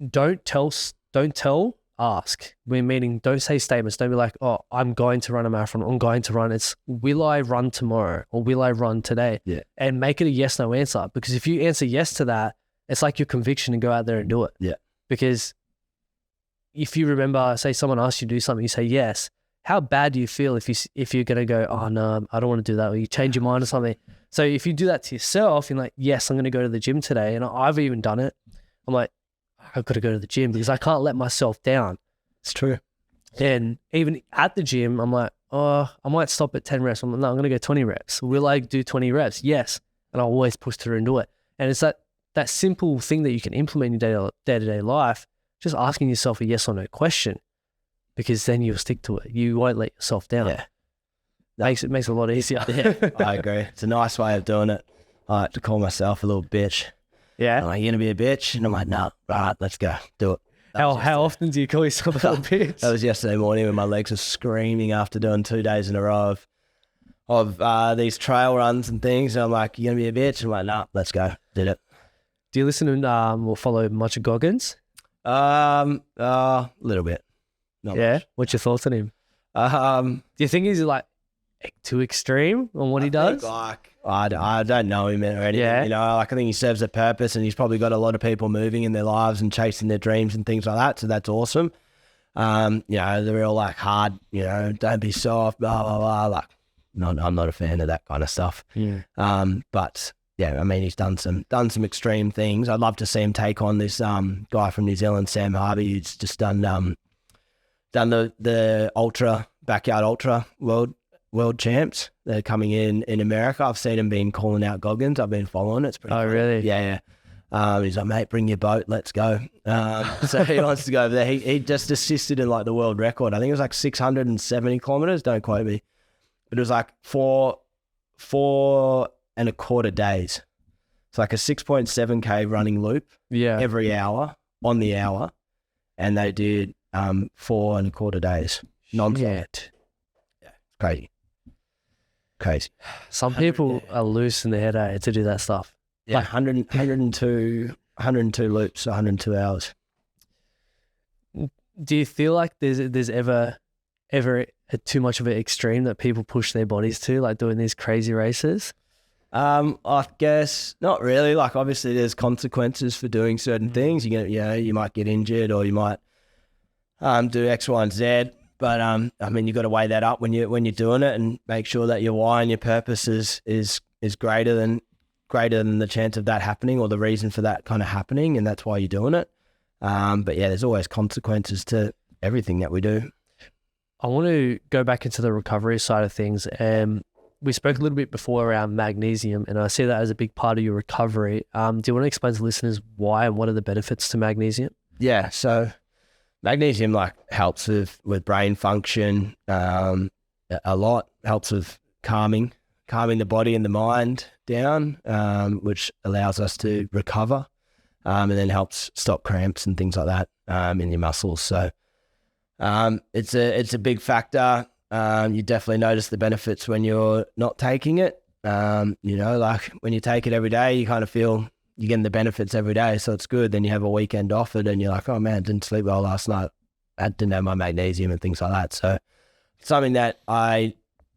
don't tell, ask. Meaning, don't say statements. Don't be like, oh, I'm going to run a marathon. I'm going to run. It's, will I run tomorrow or will I run today? Yeah. And make it a yes, no answer. Because if you answer yes to that, it's like your conviction and go out there and do it. Yeah. Because if you remember, say someone asks you to do something, you say yes. How bad do you feel if you're going to go, oh no, I don't want to do that, or you change your mind or something? So if you do that to yourself, you're like, yes, I'm going to go to the gym today. And I've even done it. I'm like, I've got to go to the gym because I can't let myself down. It's true. And even at the gym, I'm like, oh, I might stop at 10 reps. I'm like, no, I'm going to go 20 reps. Will I do 20 reps? Yes. And I'll always push through and do it. And it's that simple thing that you can implement in your day-to-day life, just asking yourself a yes or no question, because then you'll stick to it. You won't let yourself down. Yeah. It makes it a lot easier. Yeah, I agree. It's a nice way of doing it. I like to call myself a little bitch. Yeah. I'm like, you're going to be a bitch? And I'm like, no, right, let's go. Do it. How often do you call yourself a little bitch? That was yesterday morning when my legs were screaming after doing 2 days in a row of these trail runs and things. And I'm like, you're going to be a bitch? And I'm like, nah, let's go. Did it. Do you listen to or follow much of Goggins? A little bit. Not much. What's your thoughts on him? Do you think he's like too extreme on what he does? I don't know him or anything. Yeah. You know, like I think he serves a purpose, and he's probably got a lot of people moving in their lives and chasing their dreams and things like that. So that's awesome. You know, they're all like hard, you know, don't be soft, blah, blah, blah. Like, no, I'm not a fan of that kind of stuff. Yeah. But yeah, I mean, he's done some extreme things. I'd love to see him take on this guy from New Zealand, Sam Harvey, who's just done the backyard ultra world champs. They're coming in America. I've seen him been calling out Goggins. I've been following it. It's pretty funny. Really? Yeah. He's like, mate, bring your boat. Let's go. So he wants to go over there. He just assisted in like the world record. I think it was like 670 kilometers. Don't quote me. But it was like 4.25 days. It's like a 6.7K running loop every hour on the hour. And they did 4.25 days. Non-stop. Yeah. Crazy. Some people are loose in the head to do that stuff. Yeah, like 102 loops, 102 hours. Do you feel like there's ever too much of an extreme that people push their bodies to, like doing these crazy races? I guess not really. Like obviously there's consequences for doing certain things. You might get injured, or you might do X, Y, and Z. But I mean, you've got to weigh that up when you're doing it, and make sure that your why and your purpose is greater than the chance of that happening, or the reason for that kind of happening, and that's why you're doing it. But yeah, there's always consequences to everything that we do. I want to go back into the recovery side of things. We spoke a little bit before around magnesium, and I see that as a big part of your recovery. Do you want to explain to listeners why and what are the benefits to magnesium? Yeah, so magnesium like helps with brain function a lot, helps with calming the body and the mind down, which allows us to recover, and then helps stop cramps and things like that in your muscles. So it's a big factor. You definitely notice the benefits when you're not taking it. Like when you take it every day, you kind of feel you're getting the benefits every day, so it's good. Then you have a weekend off it and you're like, oh man, didn't sleep well last night. I didn't have my magnesium and things like that. So it's something that I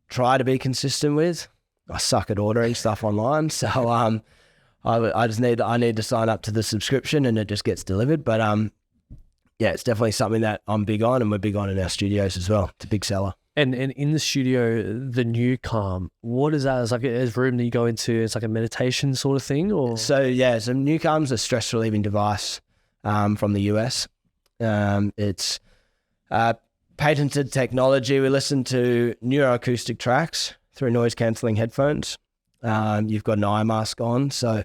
try to be consistent with. I suck at ordering stuff online, so I need to sign up to the subscription and it just gets delivered. But yeah, it's definitely something that I'm big on, and we're big on in our studios as well. It's a big seller. And in the studio, the new Calm, what is that? It's like a room that you go into. It's like a meditation sort of thing, or so new Calm's a stress relieving device from the US. It's patented technology. We listen to neuroacoustic tracks through noise cancelling headphones. You've got an eye mask on, so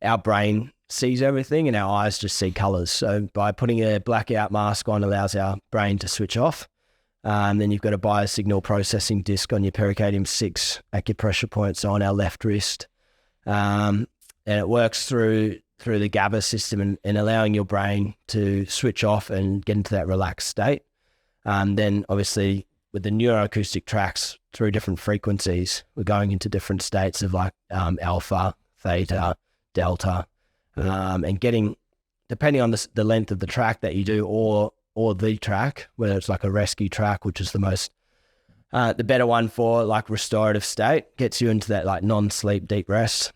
our brain sees everything and our eyes just see colours. So by putting a blackout mask on allows our brain to switch off. Then you've got a biosignal processing disc on your pericardium 6 acupressure points on our left wrist. And it works through the GABA system and allowing your brain to switch off and get into that relaxed state. Then obviously with the neuroacoustic tracks through different frequencies, we're going into different states of like alpha, theta, delta, and getting, depending on the length of the track that you do, or the track, whether it's like a rescue track, which is the most, the better one for like restorative state, gets you into that like non-sleep deep rest,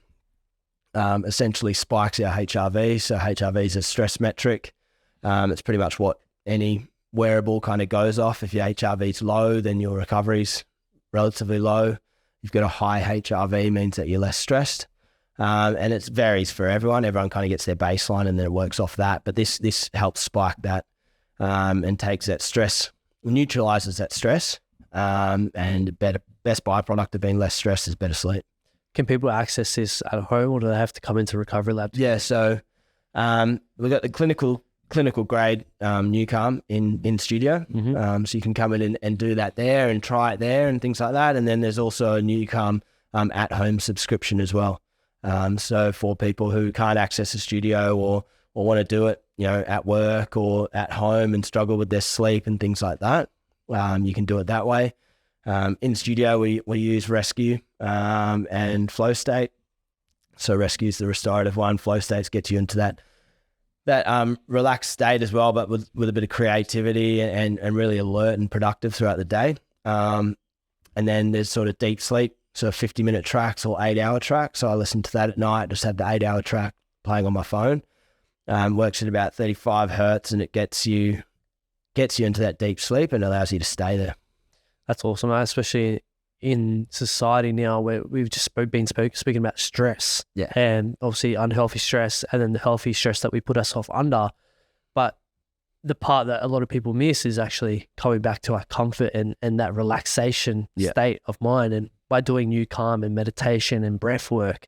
essentially spikes our HRV. So HRV is a stress metric. It's pretty much what any wearable kind of goes off. If your HRV is low, then your recovery's relatively low. You've got a high HRV, means that you're less stressed. And it varies for everyone. Everyone kind of gets their baseline and then it works off that. But this helps spike that and takes that stress, neutralizes that stress. And best byproduct of being less stressed is better sleep. Can people access this at home, or do they have to come into Recovery Lab? Yeah, so we've got the clinical grade Newcalm in studio. So you can come in and do that there and try it there and things like that. And then there's also a Newcalm at home subscription as well. So for people who can't access a studio or want to do it, at work or at home and struggle with their sleep and things like that, you can do it that way. In studio, we use Rescue and Flow State. So Rescue is the restorative one. Flow State gets you into that relaxed state as well, but with a bit of creativity and really alert and productive throughout the day. And then there's sort of deep sleep, so 50-minute tracks or 8-hour tracks. So I listen to that at night, just have the 8-hour track playing on my phone. Works at about 35 hertz and it gets you into that deep sleep and allows you to stay there. That's awesome, especially in society now where we've just been speaking about stress, and obviously unhealthy stress and then the healthy stress that we put ourselves under. But the part that a lot of people miss is actually coming back to our comfort and that relaxation state of mind. And by doing Newcalm and meditation and breath work,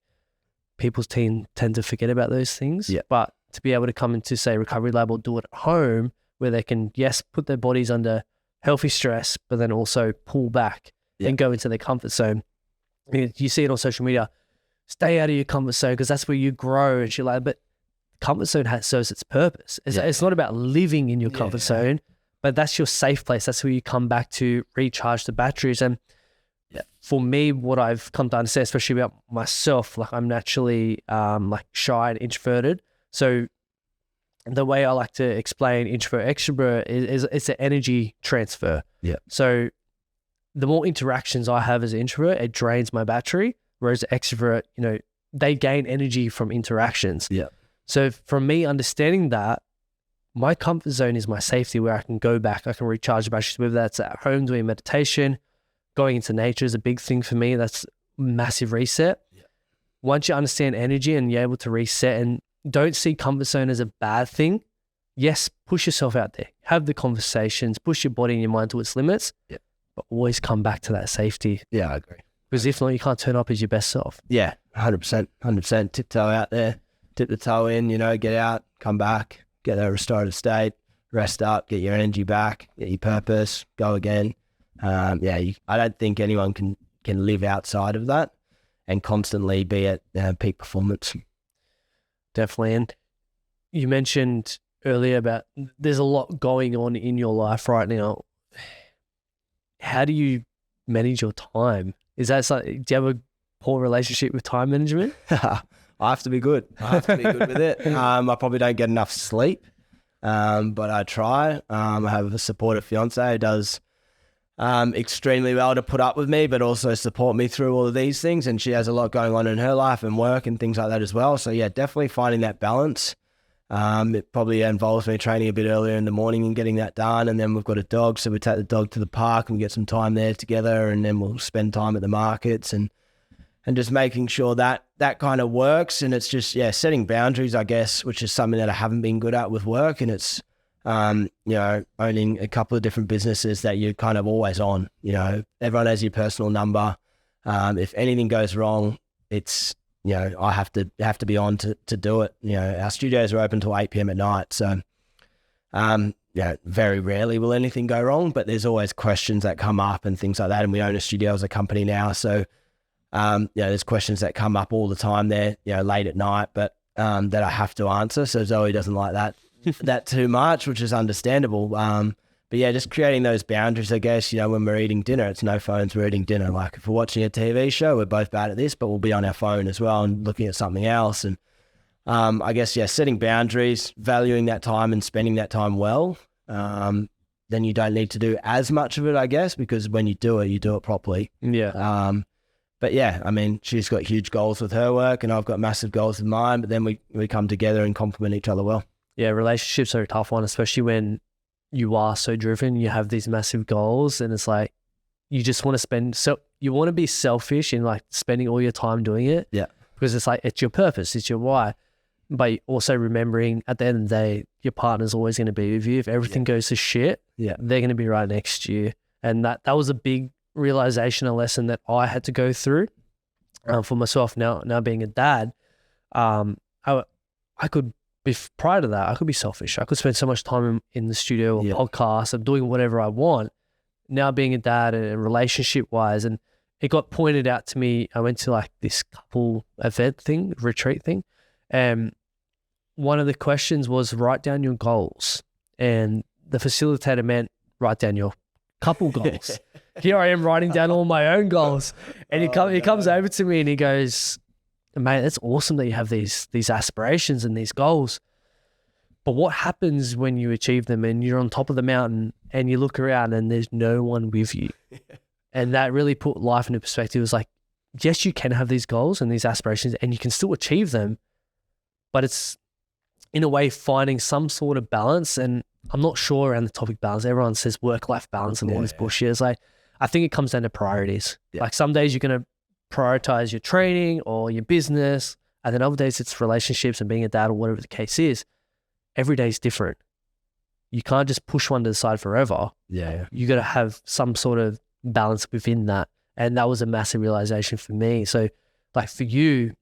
people tend to forget about those things. But to be able to come into, say, Recovery Lab or do it at home where they can, put their bodies under healthy stress, but then also pull back and go into their comfort zone. You see it on social media, stay out of your comfort zone because that's where you grow and shit like that. But comfort zone serves its purpose. It's not about living in your comfort zone, but that's your safe place. That's where you come back to recharge the batteries. And for me, what I've come to understand, especially about myself, like I'm naturally like shy and introverted. So the way I like to explain introvert extrovert is it's an energy transfer. So the more interactions I have as an introvert, it drains my battery, whereas extrovert, they gain energy from interactions. So from me understanding that, my comfort zone is my safety where I can go back, I can recharge the batteries, whether that's at home doing meditation, going into nature is a big thing for me. That's massive reset. Once you understand energy and you're able to reset and don't see comfort zone as a bad thing. Yes, push yourself out there. Have the conversations, push your body and your mind to its limits, but always come back to that safety. I agree. Because if not, you can't turn up as your best self. 100%. Tiptoe out there, tip the toe in, get out, come back, get a restorative state, rest up, get your energy back, get your purpose, go again. I don't think anyone can live outside of that and constantly be at peak performance. Definitely. And you mentioned earlier about there's a lot going on in your life right now. How do you manage your time? Is that something, do you have a poor relationship with time management? I have to be good. I have to be good with it. I probably don't get enough sleep, but I try. I have a supportive fiance who does extremely well to put up with me, but also support me through all of these things. And she has a lot going on in her life and work and things like that as well. So definitely finding that balance. It probably involves me training a bit earlier in the morning and getting that done. And then we've got a dog, so we take the dog to the park and we get some time there together. And then we'll spend time at the markets and just making sure that kind of works. And it's just, setting boundaries, I guess, which is something that I haven't been good at with work. And it's, owning a couple of different businesses that you're kind of always on, everyone has your personal number. If anything goes wrong, it's, I have to be on to do it. Our studios are open till 8 p.m. at night. So, very rarely will anything go wrong, but there's always questions that come up and things like that. And we own a studio as a company now. So, there's questions that come up all the time there, late at night, but, that I have to answer. So Zoe doesn't like that too much, which is understandable. But just creating those boundaries, I guess, when we're eating dinner, it's no phones, we're eating dinner. Like if we're watching a TV show, we're both bad at this, but we'll be on our phone as well and looking at something else. And I guess, setting boundaries, valuing that time and spending that time well, then you don't need to do as much of it, I guess, because when you do it properly. But she's got huge goals with her work and I've got massive goals with mine, but then we come together and complement each other well. Relationships are a tough one, especially when you are so driven, you have these massive goals and it's like, you just want to you want to be selfish in like spending all your time doing it. because it's like, it's your purpose, it's your why. But also remembering at the end of the day, your partner's always going to be with you. If everything goes to shit, they're going to be right next to you. And that was a big realization, a lesson that I had to go through for myself now being a dad. I could be, prior to that, I could be selfish. I could spend so much time in the studio or podcast and doing whatever I want. Now being a dad and relationship wise, and it got pointed out to me. I went to like this couple event thing, retreat thing. And one of the questions was write down your goals. And the facilitator meant write down your couple goals. Here I am writing down all my own goals. And he comes over to me and he goes, mate, that's awesome that you have these aspirations and these goals. But what happens when you achieve them and you're on top of the mountain and you look around and there's no one with you? And that really put life into perspective. It was like, yes, you can have these goals and these aspirations and you can still achieve them, but it's in a way finding some sort of balance. And I'm not sure around the topic balance. Everyone says work-life balance and all this bullshit. It's like, I think it comes down to priorities. Like some days you're going to prioritize your training or your business, and then other days it's relationships and being a dad or whatever the case is. Every day is different. You can't just push one to the side forever. You got to have some sort of balance within that. And that was a massive realization for me. So like for you,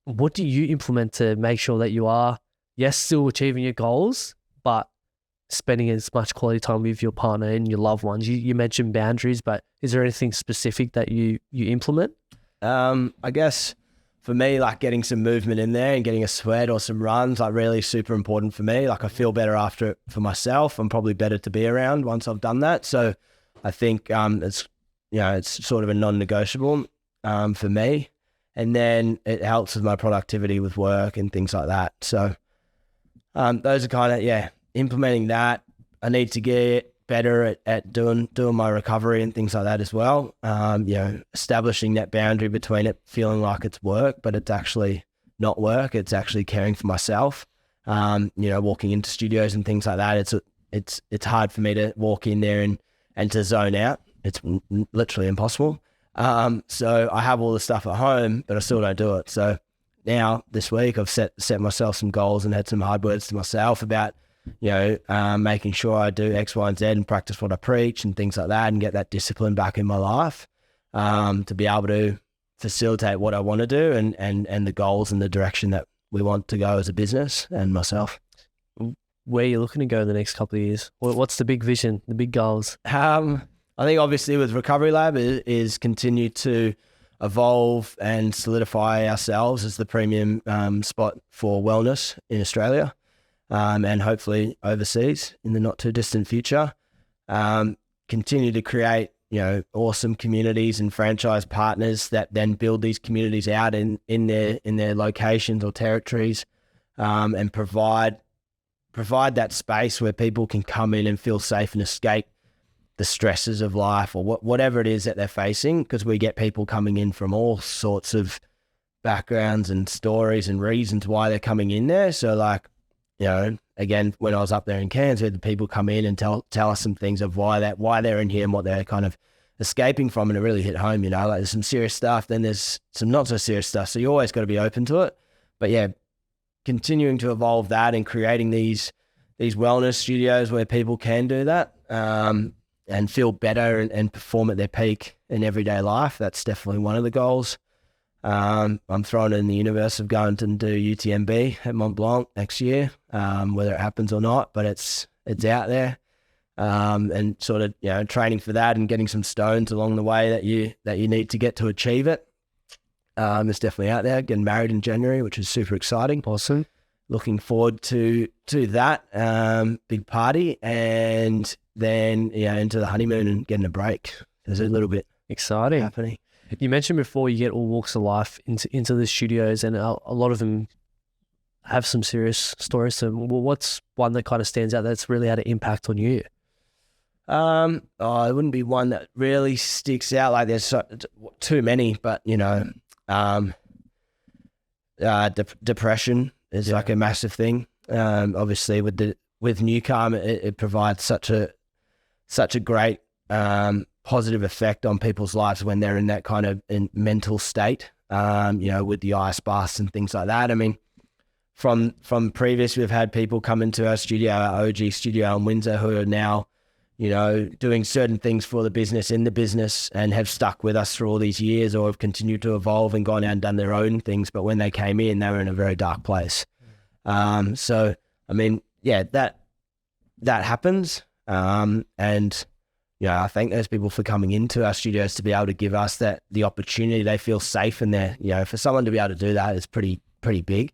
what do you implement to make sure that you are, yes, still achieving your goals, but spending as much quality time with your partner and your loved ones? You mentioned boundaries, but is there anything specific that you implement? I guess for me, like getting some movement in there and getting a sweat or some runs, like really super important for me. Like I feel better after it for myself. I'm probably better to be around once I've done that. So I think it's sort of a non-negotiable for me. And then it helps with my productivity with work and things like that. So those are kind of, implementing that. I need to get better at doing my recovery and things like that as well. Establishing that boundary between it feeling like it's work, but it's actually not work. It's actually caring for myself. Walking into studios and things like that. It's hard for me to walk in there and to zone out. It's literally impossible. So I have all the stuff at home, but I still don't do it. So now this week I've set myself some goals and had some hard words to myself about, making sure I do X, Y, and Z and practice what I preach and things like that and get that discipline back in my life to be able to facilitate what I want to do and the goals and the direction that we want to go as a business and myself. Where are you looking to go in the next couple of years? What's the big vision, the big goals? I think obviously with Recovery Lab is continue to evolve and solidify ourselves as the premium spot for wellness in Australia. And hopefully overseas in the not too distant future. Continue to create, awesome communities and franchise partners that then build these communities out in their locations or territories, and provide that space where people can come in and feel safe and escape the stresses of life or whatever it is that they're facing, because we get people coming in from all sorts of backgrounds and stories and reasons why they're coming in there. So like, again, when I was up there in Cairns, we had the people come in and tell us some things of why they're in here and what they're kind of escaping from, and it really hit home, like there's some serious stuff, then there's some not so serious stuff. So you always got to be open to it. But continuing to evolve that and creating these wellness studios where people can do that and feel better and perform at their peak in everyday life. That's definitely one of the goals. I'm thrown in the universe of going to do UTMB at Mont Blanc next year, whether it happens or not, but it's out there. And sort of, training for that and getting some stones along the way that you need to get to achieve it. It's definitely out there. Getting married in January, which is super exciting. Awesome. Looking forward to that, big party, and then, into the honeymoon and getting a break. There's a little bit exciting happening. You mentioned before you get all walks of life into the studios, and a lot of them have some serious stories. So what's one that kind of stands out that's really had an impact on you? It wouldn't be one that really sticks out. Like there's too many, but depression is like a massive thing. Obviously with Newcom, it provides such a great positive effect on people's lives when they're in that kind of mental state. with the ice baths and things like that. I mean, from previous, we've had people come into our studio, our OG studio in Windsor, who are now, doing certain things for the business, in the business, and have stuck with us through all these years, or have continued to evolve and gone out and done their own things. But when they came in, they were in a very dark place. So, I mean, yeah, that happens. And, I thank those people for coming into our studios to be able to give us the opportunity. They feel safe in there. For someone to be able to do that is pretty big.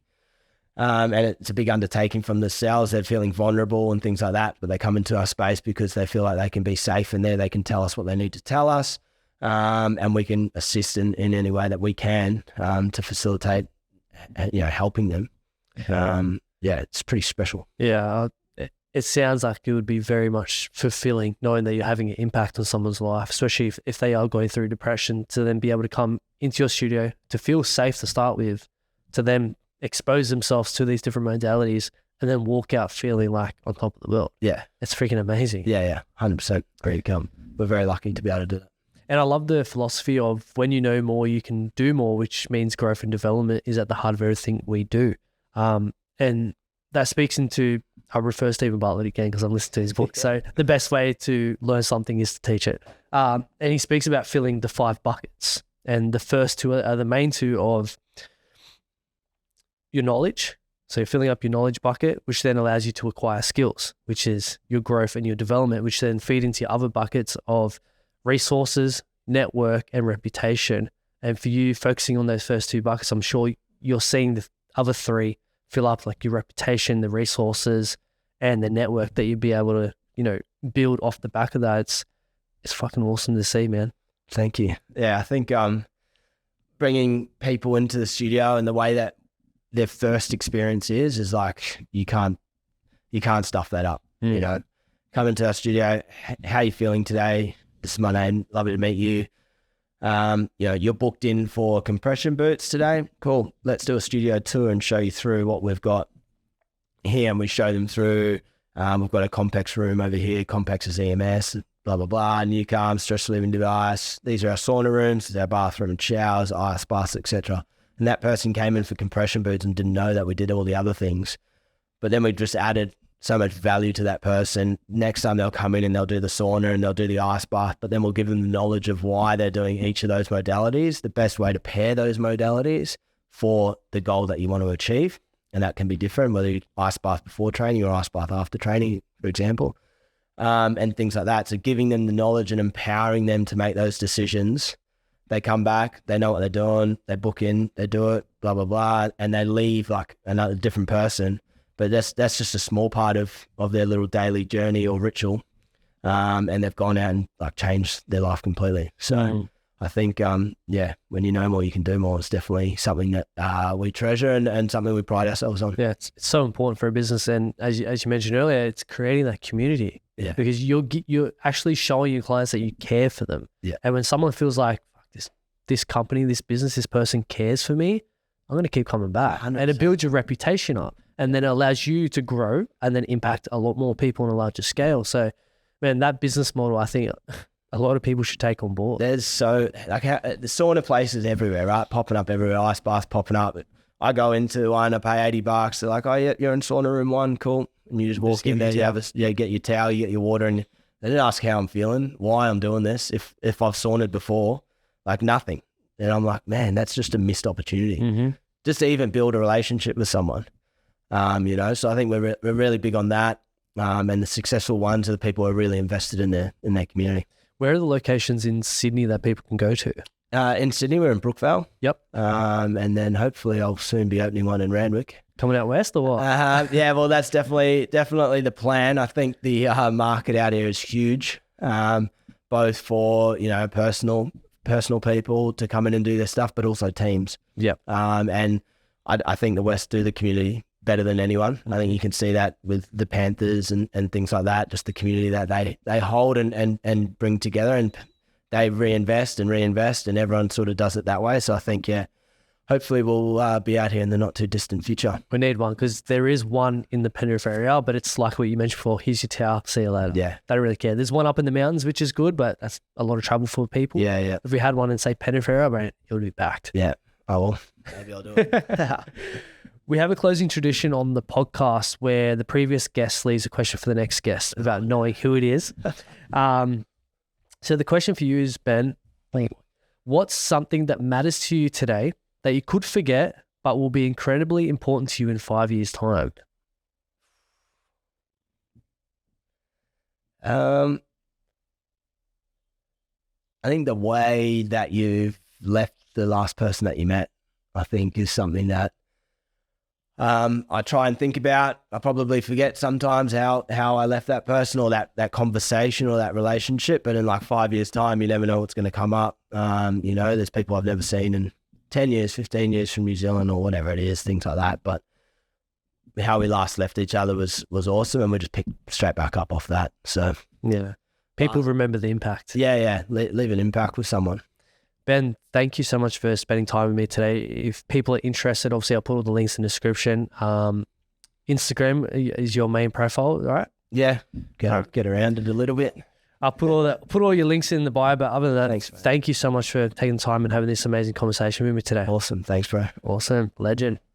And it's a big undertaking from the cells. They're feeling vulnerable and things like that, but they come into our space because they feel like they can be safe in there. They can tell us what they need to tell us, and we can assist in any way that we can to facilitate, helping them. It's pretty special. Yeah, it sounds like it would be very much fulfilling knowing that you're having an impact on someone's life, especially if they are going through depression, to then be able to come into your studio, to feel safe to start with, to then expose themselves to these different modalities, and then walk out feeling like on top of the world. Yeah. It's freaking amazing. Yeah. 100% agree to come. We're very lucky to be able to do that. And I love the philosophy of when you know more, you can do more, which means growth and development is at the heart of everything we do. And that speaks into, I refer Stephen Bartlett again because I'm listening to his book. So the best way to learn something is to teach it. And he speaks about filling the 5 buckets. And the first 2 are the main 2 of your knowledge. So you're filling up your knowledge bucket, which then allows you to acquire skills, which is your growth and your development, which then feed into your other buckets of resources, network, and reputation. And for you focusing on those first 2 buckets, I'm sure you're seeing the other 3 fill up, like your reputation, the resources, and the network that you'd be able to, build off the back of that. It's fucking awesome to see, man. Thank you. Yeah, I think bringing people into the studio and the way that their first experience is like, you can't stuff that up. Come into our studio, how are you feeling today? This is my name, lovely to meet you. You're booked in for compression boots today. Cool. Let's do a studio tour and show you through what we've got here. And we show them through, we've got a Compex room over here. Compex is EMS, blah, blah, blah. Nucam, stress relieving device. These are our sauna rooms. This is our bathroom and showers, ice baths, etc. And that person came in for compression boots and didn't know that we did all the other things. But then we just added so much value to that person. Next time they'll come in and they'll do the sauna and they'll do the ice bath, but then we'll give them the knowledge of why they're doing each of those modalities, the best way to pair those modalities for the goal that you want to achieve. And that can be different, whether you ice bath before training or ice bath after training, for example, and things like that. So giving them the knowledge and empowering them to make those decisions. They come back, they know what they're doing, they book in, they do it, blah, blah, blah, and they leave like another different person. But that's just a small part of their little daily journey or ritual. And they've gone out and like changed their life completely. So I think, when you know more, you can do more. It's definitely something that we treasure and something we pride ourselves on. Yeah, it's so important for a business. And as you mentioned earlier, it's creating that community. Yeah. Because you're actually showing your clients that you care for them. Yeah. And when someone feels like, this company, this business, this person cares for me, I'm going to keep coming back. 100%. And it builds your reputation up. And then it allows you to grow and then impact a lot more people on a larger scale. So, man, that business model, I think a lot of people should take on board. There's the sauna places everywhere, right? Popping up everywhere, ice baths popping up. I go into one, I pay $80. They're like, oh, yeah, you're in sauna room 1, cool. And you just walk in there, get your towel, you get your water, and they didn't ask how I'm feeling, why I'm doing this, if I've saunaed before, like nothing. And I'm like, man, that's just a missed opportunity. Just to even build a relationship with someone. So I think we're really big on that. And the successful ones are the people who are really invested in their community. Where are the locations in Sydney that people can go to? In Sydney, we're in Brookvale. Yep. And then hopefully I'll soon be opening one in Randwick. Coming out west or what? Yeah, well, that's definitely the plan. I think the market out here is huge, both for, personal people to come in and do their stuff, but also teams. Yep. And I think the West do the community better than anyone. I think you can see that with the Panthers and things like that, just the community that they hold and bring together, and they reinvest and everyone sort of does it that way. So I think, hopefully we'll be out here in the not too distant future. We need one because there is one in the Penrith area, but it's like what you mentioned before. Here's your towel. See you later. Yeah. They don't really care. There's one up in the mountains, which is good, but that's a lot of trouble for people. Yeah. If we had one in, say, Penrith area, it would be backed. Yeah. Oh, well, maybe I'll do it. We have a closing tradition on the podcast where the previous guest leaves a question for the next guest about knowing who it is. So the question for you is, Ben, what's something that matters to you today that you could forget but will be incredibly important to you in 5 years' time? I think the way that you've left the last person that you met, I think, is something that I try and think about. I probably forget sometimes how I left that person or that conversation or that relationship. But in like 5 years' time, you never know what's going to come up. There's people I've never seen in 10 years, 15 years from New Zealand or whatever it is, things like that. But how we last left each other was awesome, and we just picked straight back up off that. So yeah, people remember the impact. Yeah, leave an impact with someone. Ben, thank you so much for spending time with me today. If people are interested, obviously I'll put all the links in the description. Instagram is your main profile, right? Yeah, get around it a little bit. I'll put all your links in the bio. But other than that, thank you so much for taking the time and having this amazing conversation with me today. Awesome, thanks, bro. Awesome, legend.